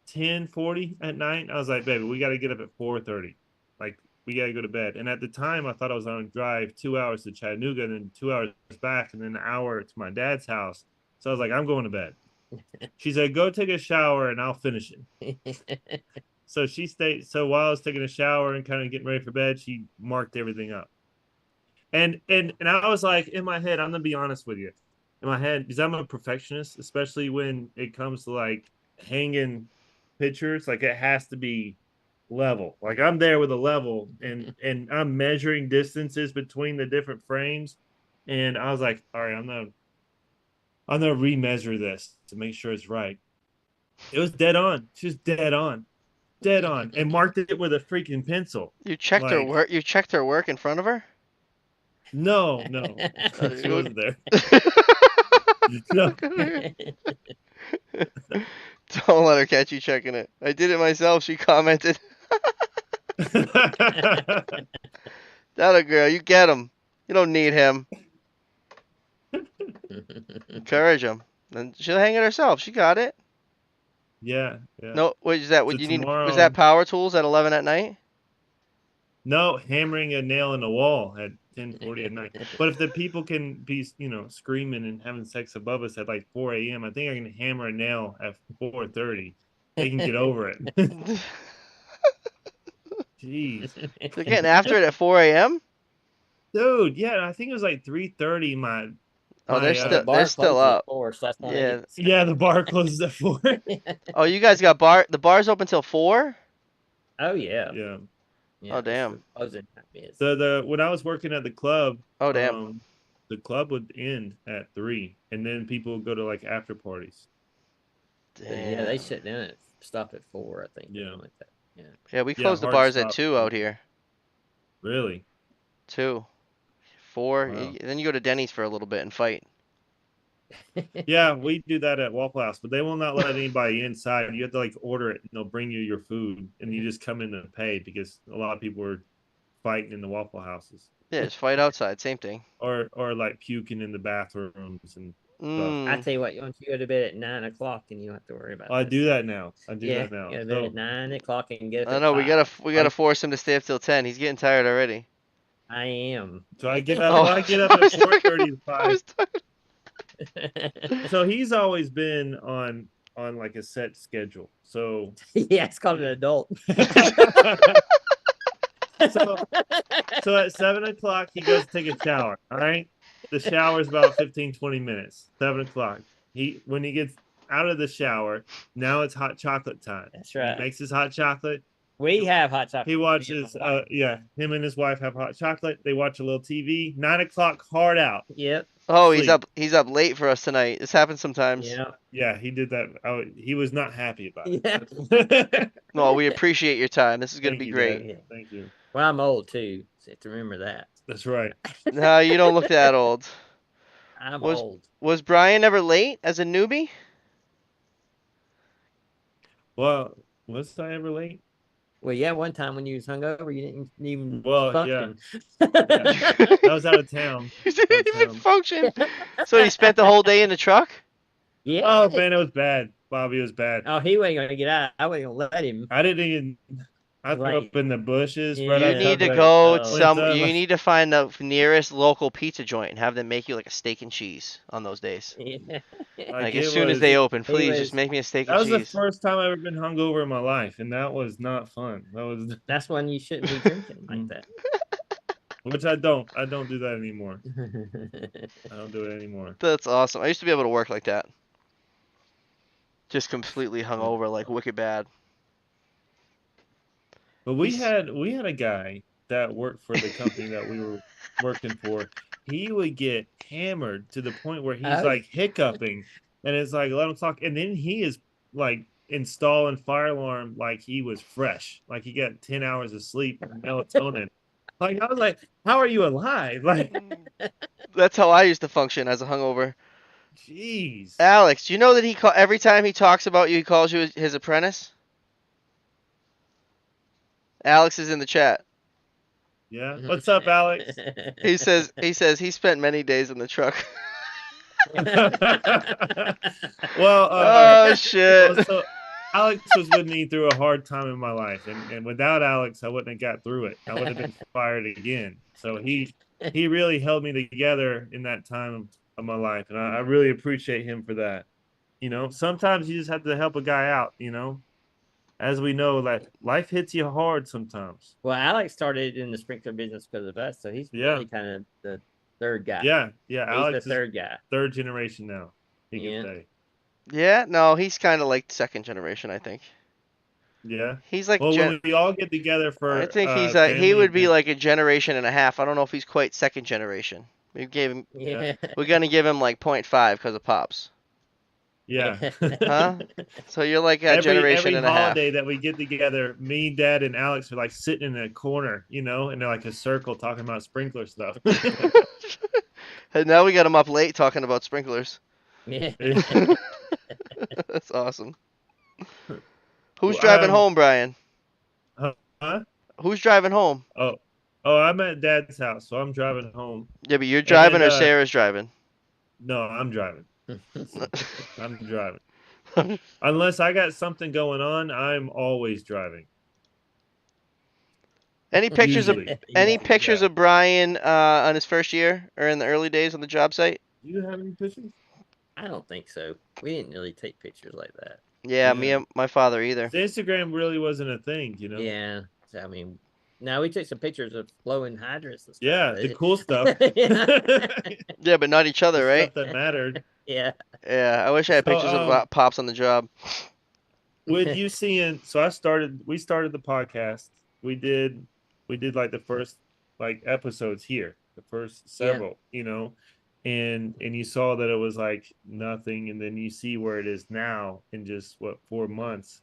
10:40 at night. I was like, baby, we got to get up at 4:30. Like, we got to go to bed. And at the time, I thought I was on a drive 2 hours to Chattanooga and then 2 hours back and then an hour to my dad's house. So I was like, I'm going to bed. She said, go take a shower and I'll finish it. So she stayed. So while I was taking a shower and kind of getting ready for bed, she marked everything up. And I was like, in my head, I'm gonna be honest with you. in my head because I'm a perfectionist, especially when it comes to like hanging pictures. Like it has to be level. Like I'm there with a level, and I'm measuring distances between the different frames. And I was like, all right, I'm gonna remeasure this to make sure it's right. It was dead on. She was dead on, and marked it with a freaking pencil. You checked her Like, work. You checked her work in front of her. no, she You wasn't there. No. Don't let her catch you checking it. I did it myself. She commented. That a girl. You get him. You don't need him. Encourage him. And she'll hang it herself. She got it. Yeah. No, what is that? So What you need? Was that tomorrow, power tools at 11 at night? no, hammering a nail in the wall at 10:40 at night. But if the people can be, screaming and having sex above us at like 4 a.m., I think I can hammer a nail at 4:30. They can get over it. Jeez. They're getting after it at 4 a.m. Dude, yeah, I think it was like 3:30 Oh, my Well, the they're bar still closes at up. 4, so that's why they Yeah. get yeah, started. the bar closes at 4. Oh, you guys got the bar's open till 4? Oh yeah, Yeah. yeah. Oh That's damn. the closing time is. The when I was working at the club, Oh damn. the club would end at 3, and then people would go to like after parties. Yeah, they Damn. shut down at stop at 4, I think. Yeah. Something like that. Yeah. Yeah, we Yeah, close the hard bars at stop. 2 out here. Really? 2, 4. Wow. Then you go to Denny's for a little bit and fight. Yeah, we do that at Waffle House, but they will not let anybody inside. You have to like order it, and they'll bring you your food, and you just come in and pay because a lot of people are fighting in the Waffle Houses, Yeah, just fight outside. Same thing. or like puking in the bathrooms and stuff. I Mm. tell you what, once you go to bed at 9 o'clock, and you don't have to worry about I this. do that now. I do Yeah, that now. go to bed So at 9 o'clock and get I up don't at know. 5. We gotta I force him to stay up till 10. He's getting tired already. I am. so I get up. Oh, Well, I get up I at was four talking. thirty to I five. was talking. So he's always been on like a set schedule. So Yeah, it's called an adult. so so at 7 o'clock he goes to take a shower. All right. The shower is about 15, 20 minutes. 7 o'clock. When he gets out of the shower, now it's hot chocolate time. That's He right. makes his hot chocolate. We have hot chocolate. He watches him and his wife have hot chocolate. They watch a little TV. 9 o'clock, hard out. Yep. Oh, Sleep. he's up late for us tonight. This happens sometimes. Yeah. Yeah, he did that. He was not happy about Yeah. it. Well, we appreciate your time. This is gonna Thank be you, great. Dad. Yeah. Thank you. Well, I'm old too, so you have to remember that. That's right. No, you don't look that old. I'm Was old. was Brian ever late as a newbie? Well, was I ever late? Well, yeah, one time when you was hungover, you didn't even Well, function. I was out of town. You didn't even town. function. So he spent the whole day in the truck? Yeah. Oh man, it was bad. Bobby, it was bad. Oh, he wasn't gonna get out. I wasn't gonna let him. I didn't even. I threw Like, up in the bushes. yeah. Right You outside need to the go Oh. some. You Winter. need to find the nearest local pizza joint and have them make you like a steak and cheese on those days. Yeah. Like it as soon as was. they open, He please was- just make me a steak That and was the cheese. first time I've ever been hungover in my life, and that was not fun. That was, That's when you shouldn't be drinking like that. which I don't. I don't do that anymore. I don't do it anymore. That's awesome. I used to be able to work like that. Just completely hungover, like wicked bad. But we had a guy that worked for the company that we were working for. He would get hammered to the point where he's Oh. like hiccuping, and it's like 11 o'clock, and then he is like installing fire alarm like he was fresh, like he got 10 hours of sleep and melatonin. Like I was like, how are you alive? Like, That's how I used to function as a hungover. jeez. Alex, do you know that every time he talks about you, he calls you his apprentice? Alex is in the chat. Yeah. What's up, Alex? He says he spent many days in the truck. Well, Oh shit. so Alex was with me through a hard time in my life, and without Alex, I wouldn't have got through it. I would have been fired again. So he really held me together in that time of my life, and I really appreciate him for that. Sometimes you just have to help a guy out. As we know, that life hits you hard sometimes. Well, Alex started in the sprinkler business because of us, so he's Yeah. really kind of the Third guy. Yeah. He's the Alex is third guy. third generation now. He can Yeah. say. Yeah, no, he's kind of like second generation, I think. Yeah. He's like Well, when we all get together I for think he's he family would be event, like a generation and a half. I don't know if he's quite second generation. We gave him yeah, Yeah. we're gonna give him like point 0.5 because of pops. yeah. Huh? So you're like a generation every and a holiday half. that we get together, me, Dad, and Alex are like sitting in a corner, and they're like a circle talking about sprinkler stuff. And now we got him up late talking about sprinklers. Yeah. That's awesome. Who's Well, driving home, Brian? huh? Who's driving home? Oh, oh, I'm at Dad's house, so I'm driving home, Yeah, but you're driving and or Sarah's driving? no, I'm driving. I'm driving. Unless I got something going on, I'm always driving. Any pictures of Usually, any usually, pictures yeah. of Brian on his first year or in the early days on the job site? Do you have any pictures? I don't think so. We didn't really take pictures like that. Yeah, me Yeah. and my father either. The Instagram really wasn't a thing. Yeah. So, I mean, now we took some pictures of flowing hydrants and stuff. Yeah, the cool stuff. Yeah. The Yeah, but not each other, right? stuff that mattered. Yeah. Yeah, I wish I had So, pictures of pops on the job. with you seeing, so we started the podcast. We did, we did like the first like episodes here, the first Yeah. several, and you saw that it was like nothing, and then you see where it is now in just what 4 months.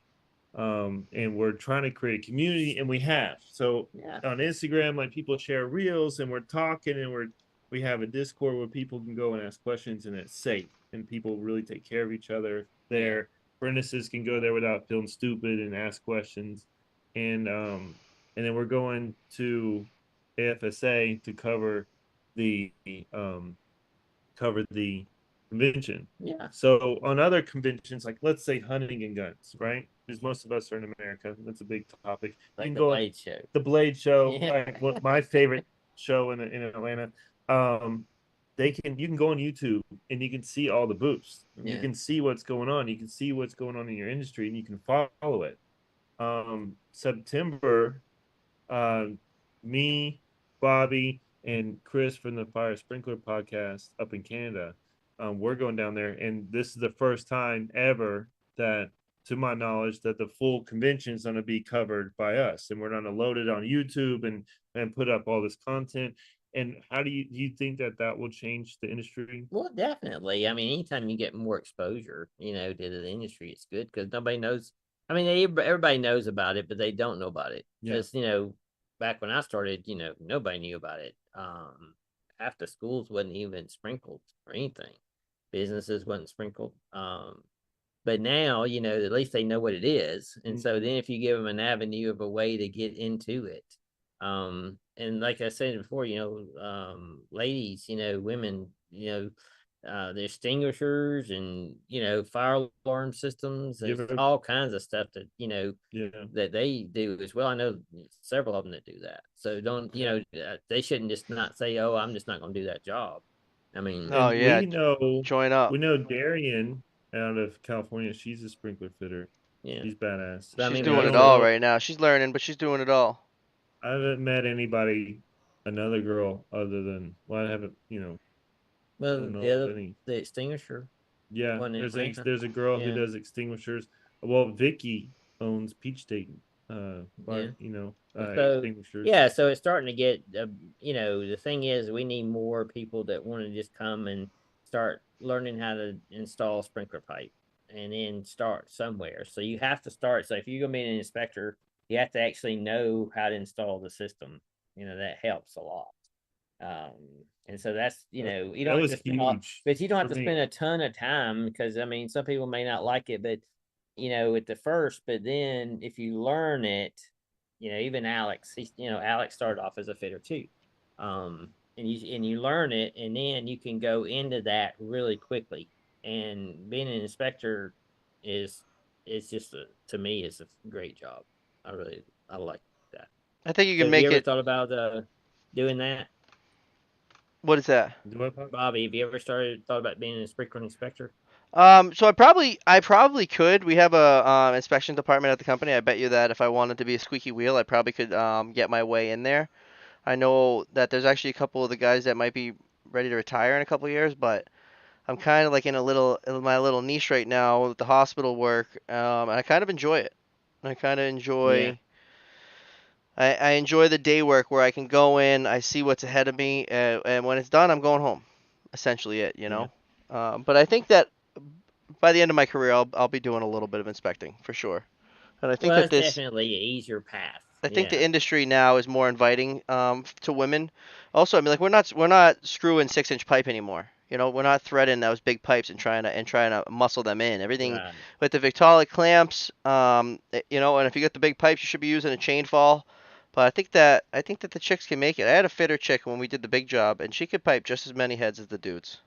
And we're trying to create a community, and we have. So Yeah. on Instagram, like people share reels, and we're talking, and we have a Discord where people can go and ask questions, and it's safe, and people really take care of each other there. Apprentices can go there without feeling stupid and ask questions, and then we're going to AFSA to the um cover the convention. Yeah. So on other conventions, like let's say hunting and guns, right? Because most of us are in America. That's a big topic. You Like can the go Blade Show. the Blade Show, Yeah. like what my favorite show in Atlanta. Um, you can go on YouTube and you can see all the booths. You Yeah. can see what's going on. You can see what's going on in your industry, and you can follow it. September, uh, me, Bobby, and Chris from the Fire Sprinkler podcast up in Canada, we're going down there, and this is the first time ever that, to my knowledge, that the full convention is going to be covered by us, and we're going to load it on YouTube and put up all this content. And how do you think that will change the industry? Well, definitely. I mean, anytime you get more exposure, to the industry, it's good because nobody knows. I mean, everybody knows about it, but they don't know about it. Yeah. Because, back when I started, nobody knew about it. Half the schools wasn't even sprinkled or anything. Businesses wasn't sprinkled. But now, at least they know what it is. And so then if you give them an avenue of a way to get into it, and like I said before, ladies, women, the extinguishers and fire alarm systems. There's all kinds of stuff that Yeah. that they do as well. I know several of them that do that. So don't they shouldn't just not say, "Oh, I'm just not going to do that job." I mean, Oh And yeah, we know join up. we know Darian out of California. She's a sprinkler fitter. yeah. She's badass. But I She's mean, And I doing it don't all know. right now. She's learning, but she's doing it all. I haven't met anybody, another girl other than, well, I haven't, I well, don't know of the any. the extinguisher Yeah, one in Atlanta. there's a girl who Yeah, does extinguishers. Well, Vicky owns Peach State, yeah. fire, So extinguishers. yeah, so it's starting to get. The thing is, we need more people that want to just come and start learning how to install sprinkler pipe, and then start somewhere. So you have to start. So if you're gonna be an inspector, you have to actually know how to install the system. That helps a lot. Um, and so that's you That don't have was to spend all, huge but you don't have for to me. spend a ton of time because I mean some people may not like it, but at the first, but then if you learn it, even Alex, Alex started off as a fitter too. And you learn it, and then you can go into that really quickly. And being an inspector is just to me is a great job. I like that. I think you So can have you make ever it. thought about doing that? What is that? Do I, Pop? Bobby, have you ever thought about being a sprinkler inspector? So I probably could. We have a inspection department at the company. I bet you that if I wanted to be a squeaky wheel, I probably could get my way in there. I know that there's actually a couple of the guys that might be ready to retire in a couple years, but I'm kind of like in my little niche right now with the hospital work, and I kind of enjoy it. I kind of Yeah. enjoy. I enjoy the day work where I can go in, I see what's ahead of me, and when it's done, I'm going home. Essentially, it, you Yeah. know. But I think that by the end of my career, I'll be doing a little bit of inspecting for sure. And I think Well, that it's definitely an easier path. I think the Yeah. industry now is more inviting to women. Also, I mean, like we're not screwing 6-inch pipe anymore. You know, we're not threading those big pipes and trying to muscle them in. Everything Right. with the Victaulic clamps, you know, and if you get the big pipes, you should be using a chain fall. But I think that the chicks can make it. I had a fitter chick when we did the big job, and she could pipe just as many heads as the dudes.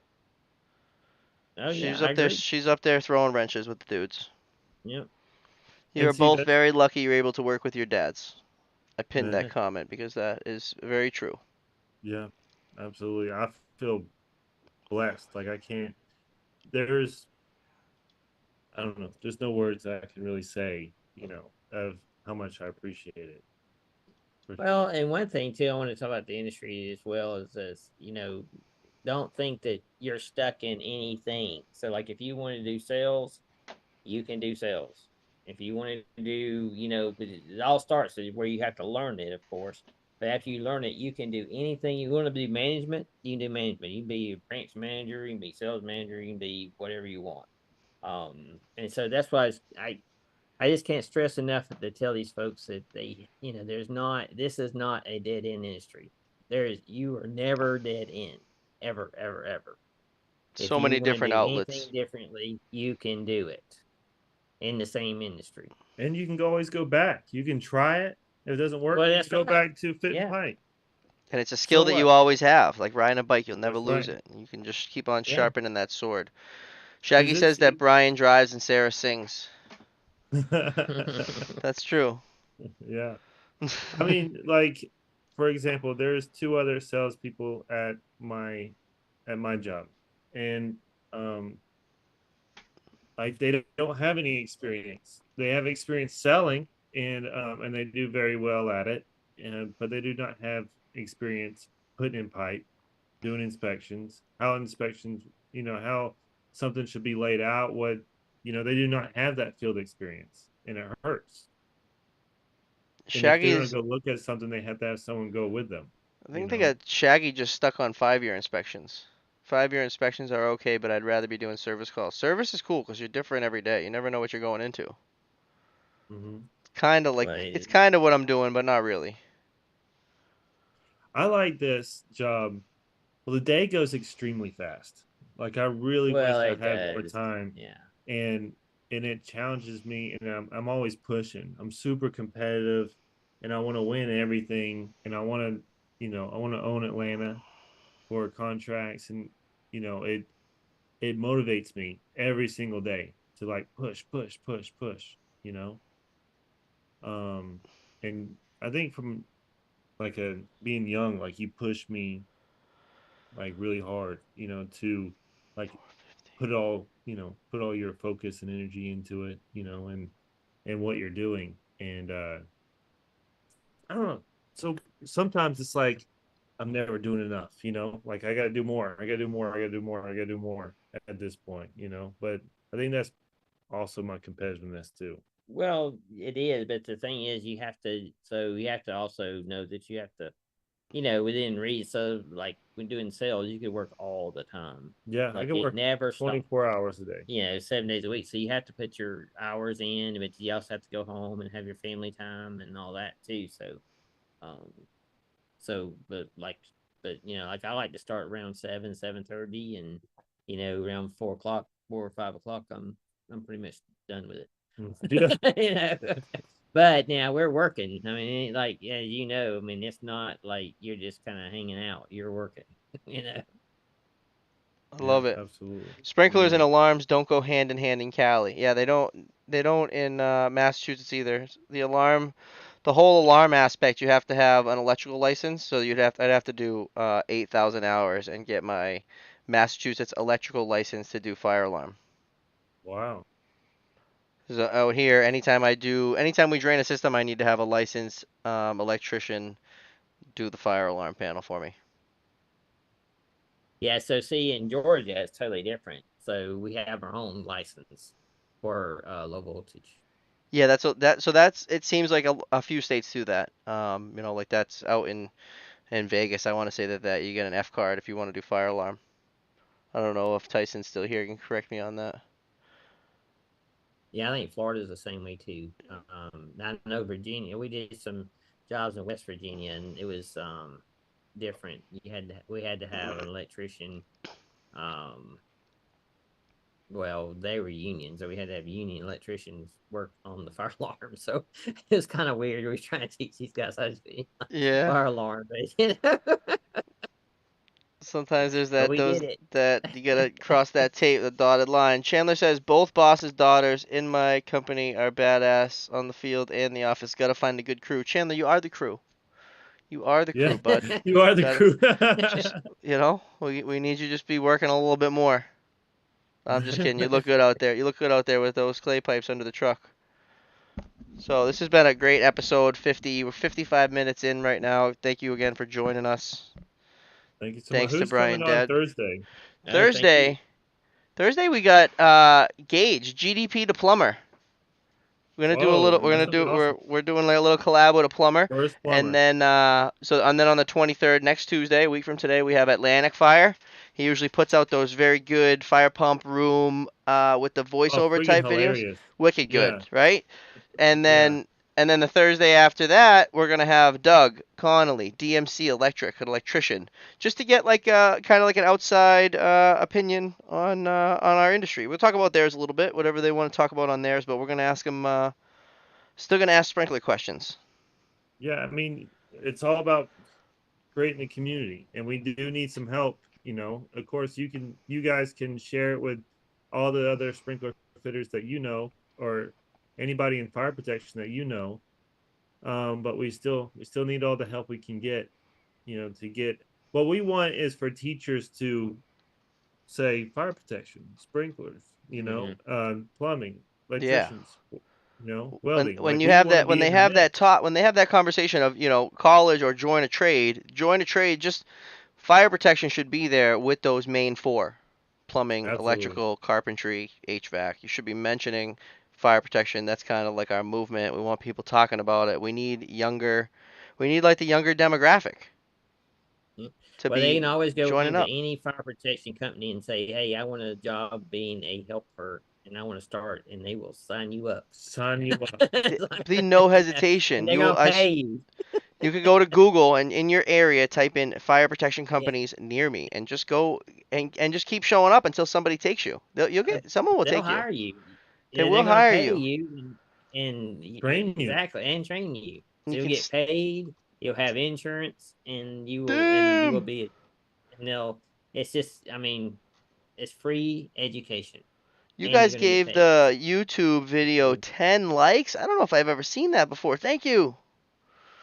Oh yeah, She's I up there. agree. She's up there throwing wrenches with the dudes. Yep. You And are see both that's very lucky you're able to work with your dads. I pinned that Uh-huh. comment because that is very true. yeah, absolutely. I feel blessed. Like I can't. There's I don't know. There's no words I can really say. Of how much I appreciate it for Well, sure. and one thing too, I want to talk about the industry as well is this, don't think that you're stuck in anything. So like if you want to do sales, you can do sales. If you want to do, but it all starts where you have to learn it, of course. But after you learn it, you can do anything. You want to do management, you can do management. You can be a branch manager, you can be sales manager, you can be whatever you want. And so that's why I just can't stress enough to tell these folks that this is not a dead end industry. You are never dead end, ever, ever, ever. If So you many want to different do anything outlets. differently, you can do it in the same industry. And you can always go back. You can try it. If it doesn't work, Well, you can that's go right. back to fit and Yeah, pipe. And it's a skill So that you what? always have. Like riding a bike, you'll never That's lose right. it. You can just keep on yeah. sharpening that sword. Because Shaggy says that Brian drives and Sarah sings. it's That's true. yeah. I mean, like for example, there's two other salespeople at my job, and um, like they don't have any experience. They have experience selling, and they do very well at it, and but they do not have experience putting in pipe, doing inspections, how something should be laid out. They do not have that field experience, and it hurts. And if Shaggy they're gonna is. go look at something, they have to have someone go with them. I You think they know. got Shaggy just stuck on 5-year inspections. 5-year inspections are okay, but I'd rather be doing service calls. Service is cool because you're different every day. You never know what you're going into. Hmm. Kind of like it's Well, kind of what I'm doing, but not really. I like this job. Well, the day goes extremely fast. Like I really well, wish I it had more does. time, Yeah. and and it challenges me, and I'm always pushing. I'm super competitive, and I want to win everything, and I want to own Atlanta for contracts, and it motivates me every single day to like push, push, push, push. You know, um, and I think from like a being young, like you push me like really hard, to like put all your focus and energy into it, and what you're doing. And I don't know. So sometimes it's like I'm never doing enough, like I gotta do more, I gotta do more, I gotta do more, I gotta do more at this point, but I think that's also my competitiveness too. Well, it is, but the thing is, you have to also know that you have to, within reason. So, like when doing sales, you could work all the time. Yeah, I Like can it work never stops. 24 hours a day. 7 days a week. So you have to put your hours in, but you also have to go home and have your family time and all that too. Um, but I like to start around 7:30, and around 4 o'clock, 4 or 5 o'clock, I'm pretty much done with Yeah. it. But now we're working. I mean, like, yeah, I mean, it's not like you're just kind of hanging out. You're working. You know. I Yeah, love it. absolutely. Sprinklers and Yeah. alarms don't go hand in hand in Cali. Yeah, they don't. They don't in Massachusetts either. The whole alarm aspect, you have to have an electrical license. So I'd have to do 8,000 hours and get my Massachusetts electrical license to do fire alarm. Wow. So out here, anytime we drain a system, I need to have a licensed electrician do the fire alarm panel for me. Yeah, so see, in Georgia, it's totally different. So we have our own license for low voltage. Yeah, that's that. So that's it. Seems like a few states do that. Like that's out in Vegas. I want to say that you get an F card if you want to do fire alarm. I don't know if Tyson's still here. You can correct me on that. Yeah, I think Florida's the same way too. I know Virginia. We did some jobs in West Virginia, and it was different. We had to have an electrician. Um, well, they were unions, so we had to have union electricians work on the fire alarm. So it was kind of weird. We were trying to teach these guys how to do Yeah. fire alarm, but Sometimes there's but that we those did it. that you gotta cross that tape, the dotted line. Chandler says both bosses' daughters in my company are badass on the field and the office. Gotta find a good crew. Chandler, you are the crew. You are the Yeah, crew, bud. you are the Gotta crew. just we need you to just be working a little bit more. I'm just kidding. You look good out there. You look good out there with those clay pipes under the truck. So this has been a great episode. 50. We're 55 minutes in right now. Thank you again for joining us. Thank you so much. Thanks to Who's coming Brian on Dad. Thursday? Oh, thank you. Thursday we got Gage, GDP to plumber. Whoa, We're that's gonna gonna be do awesome. we're doing like a little collab with a plumber. First And plumber. then on the 23rd, next Tuesday, a week from today, we have Atlantic Fire. He usually puts out those very good fire pump room with the Oh, voiceover freaking type videos. hilarious. Wicked Yeah, good, right? And yeah. then the Thursday after that, we're gonna have Doug Connolly, DMC Electric, an electrician, just to get like kind of like an outside opinion on our industry. We'll talk about theirs a little bit, whatever they want to talk about on theirs, but we're gonna ask them. Still gonna ask sprinkler questions. Yeah, I mean, it's all about creating a community, and we do need some help. Of course, you guys can share it with all the other sprinkler fitters that or anybody in fire protection that but we still need all the help we can get. To get what we want is for teachers to say fire protection, sprinklers, Hmm. plumbing, Yeah. electricians, welding. When Like you we have want to that be in the mix. when they have that conversation of college or join a trade, just fire protection should be there with those main four: plumbing, Absolutely. electrical, carpentry, HVAC. You should be mentioning fire protection. That's kind of like our movement. We want people talking about it. We need like the younger demographic to Well, they be can always go joining into up. any fire protection company and say, "Hey, I want a job being a helper, and I want to start," and they will sign you up. Sign you up. Be no And hesitation. they're gonna pay you. You could go to Google and in your area type in fire protection Yeah, companies near me and just go and just keep showing up until somebody takes you. Someone will they'll take you. hire you. They Yeah, will they're gonna hire pay you. you and Train you. exactly and train you. And So you you'll can get paid. You'll have insurance, and you will damn. be. And they'll. It's just. I mean, it's free education, You and you're guys gonna get gave paid. the YouTube video 10 likes. I don't know if I've ever seen that before. Thank you.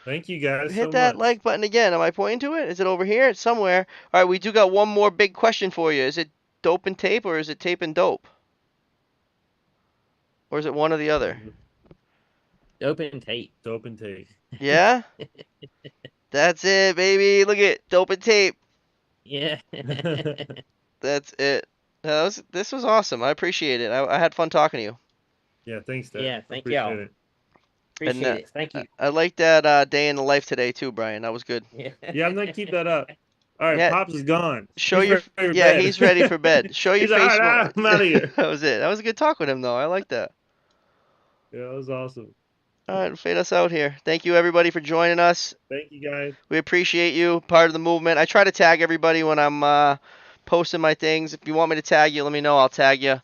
Thank you guys Hit so that much. like button again. Am I pointing to it? Is it over here? It's somewhere. All right, we do got one more big question for you. Is it dope and tape or is it tape and dope? Or is it one or the other? Open tape. Dope and take. Yeah? That's it, baby. Look at dope and tape. Yeah. That's it. This was awesome. I appreciate it. I had fun talking to you. Yeah, thanks, Dad. Yeah. I Thank appreciate y'all. it. And Appreciate it. Thank you. I like that day in the life today too, Brian. That was good. Yeah. Yeah, I'm gonna keep that up. All right, Yeah, Pops is gone. show He's your ready for yeah, bed. he's ready for bed. Show your He's like, face all more. right, I'm out of here. That was it. That was a good talk with him though. I like that. Yeah, that was awesome. All right, fade us out here. Thank you everybody for joining us. Thank you guys. We appreciate you, part of the movement. I try to tag everybody when I'm posting my things. If you want me to tag you, let me know. I'll tag you.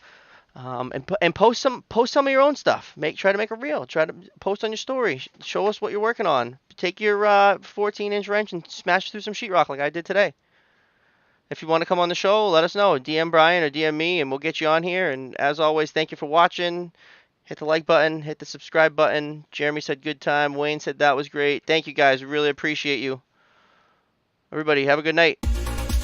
And post some of your own stuff. Try to make a reel. Try to post on your story. Show us what you're working on. Take your 14-inch wrench and smash through some sheetrock like I did today. If you want to come on the show, let us know. DM Brian or DM me, and we'll get you on here. And as always, thank you for watching. Hit the like button. Hit the subscribe button. Jeremy said good time. Wayne said that was great. Thank you guys. We really appreciate you. Everybody, have a good night.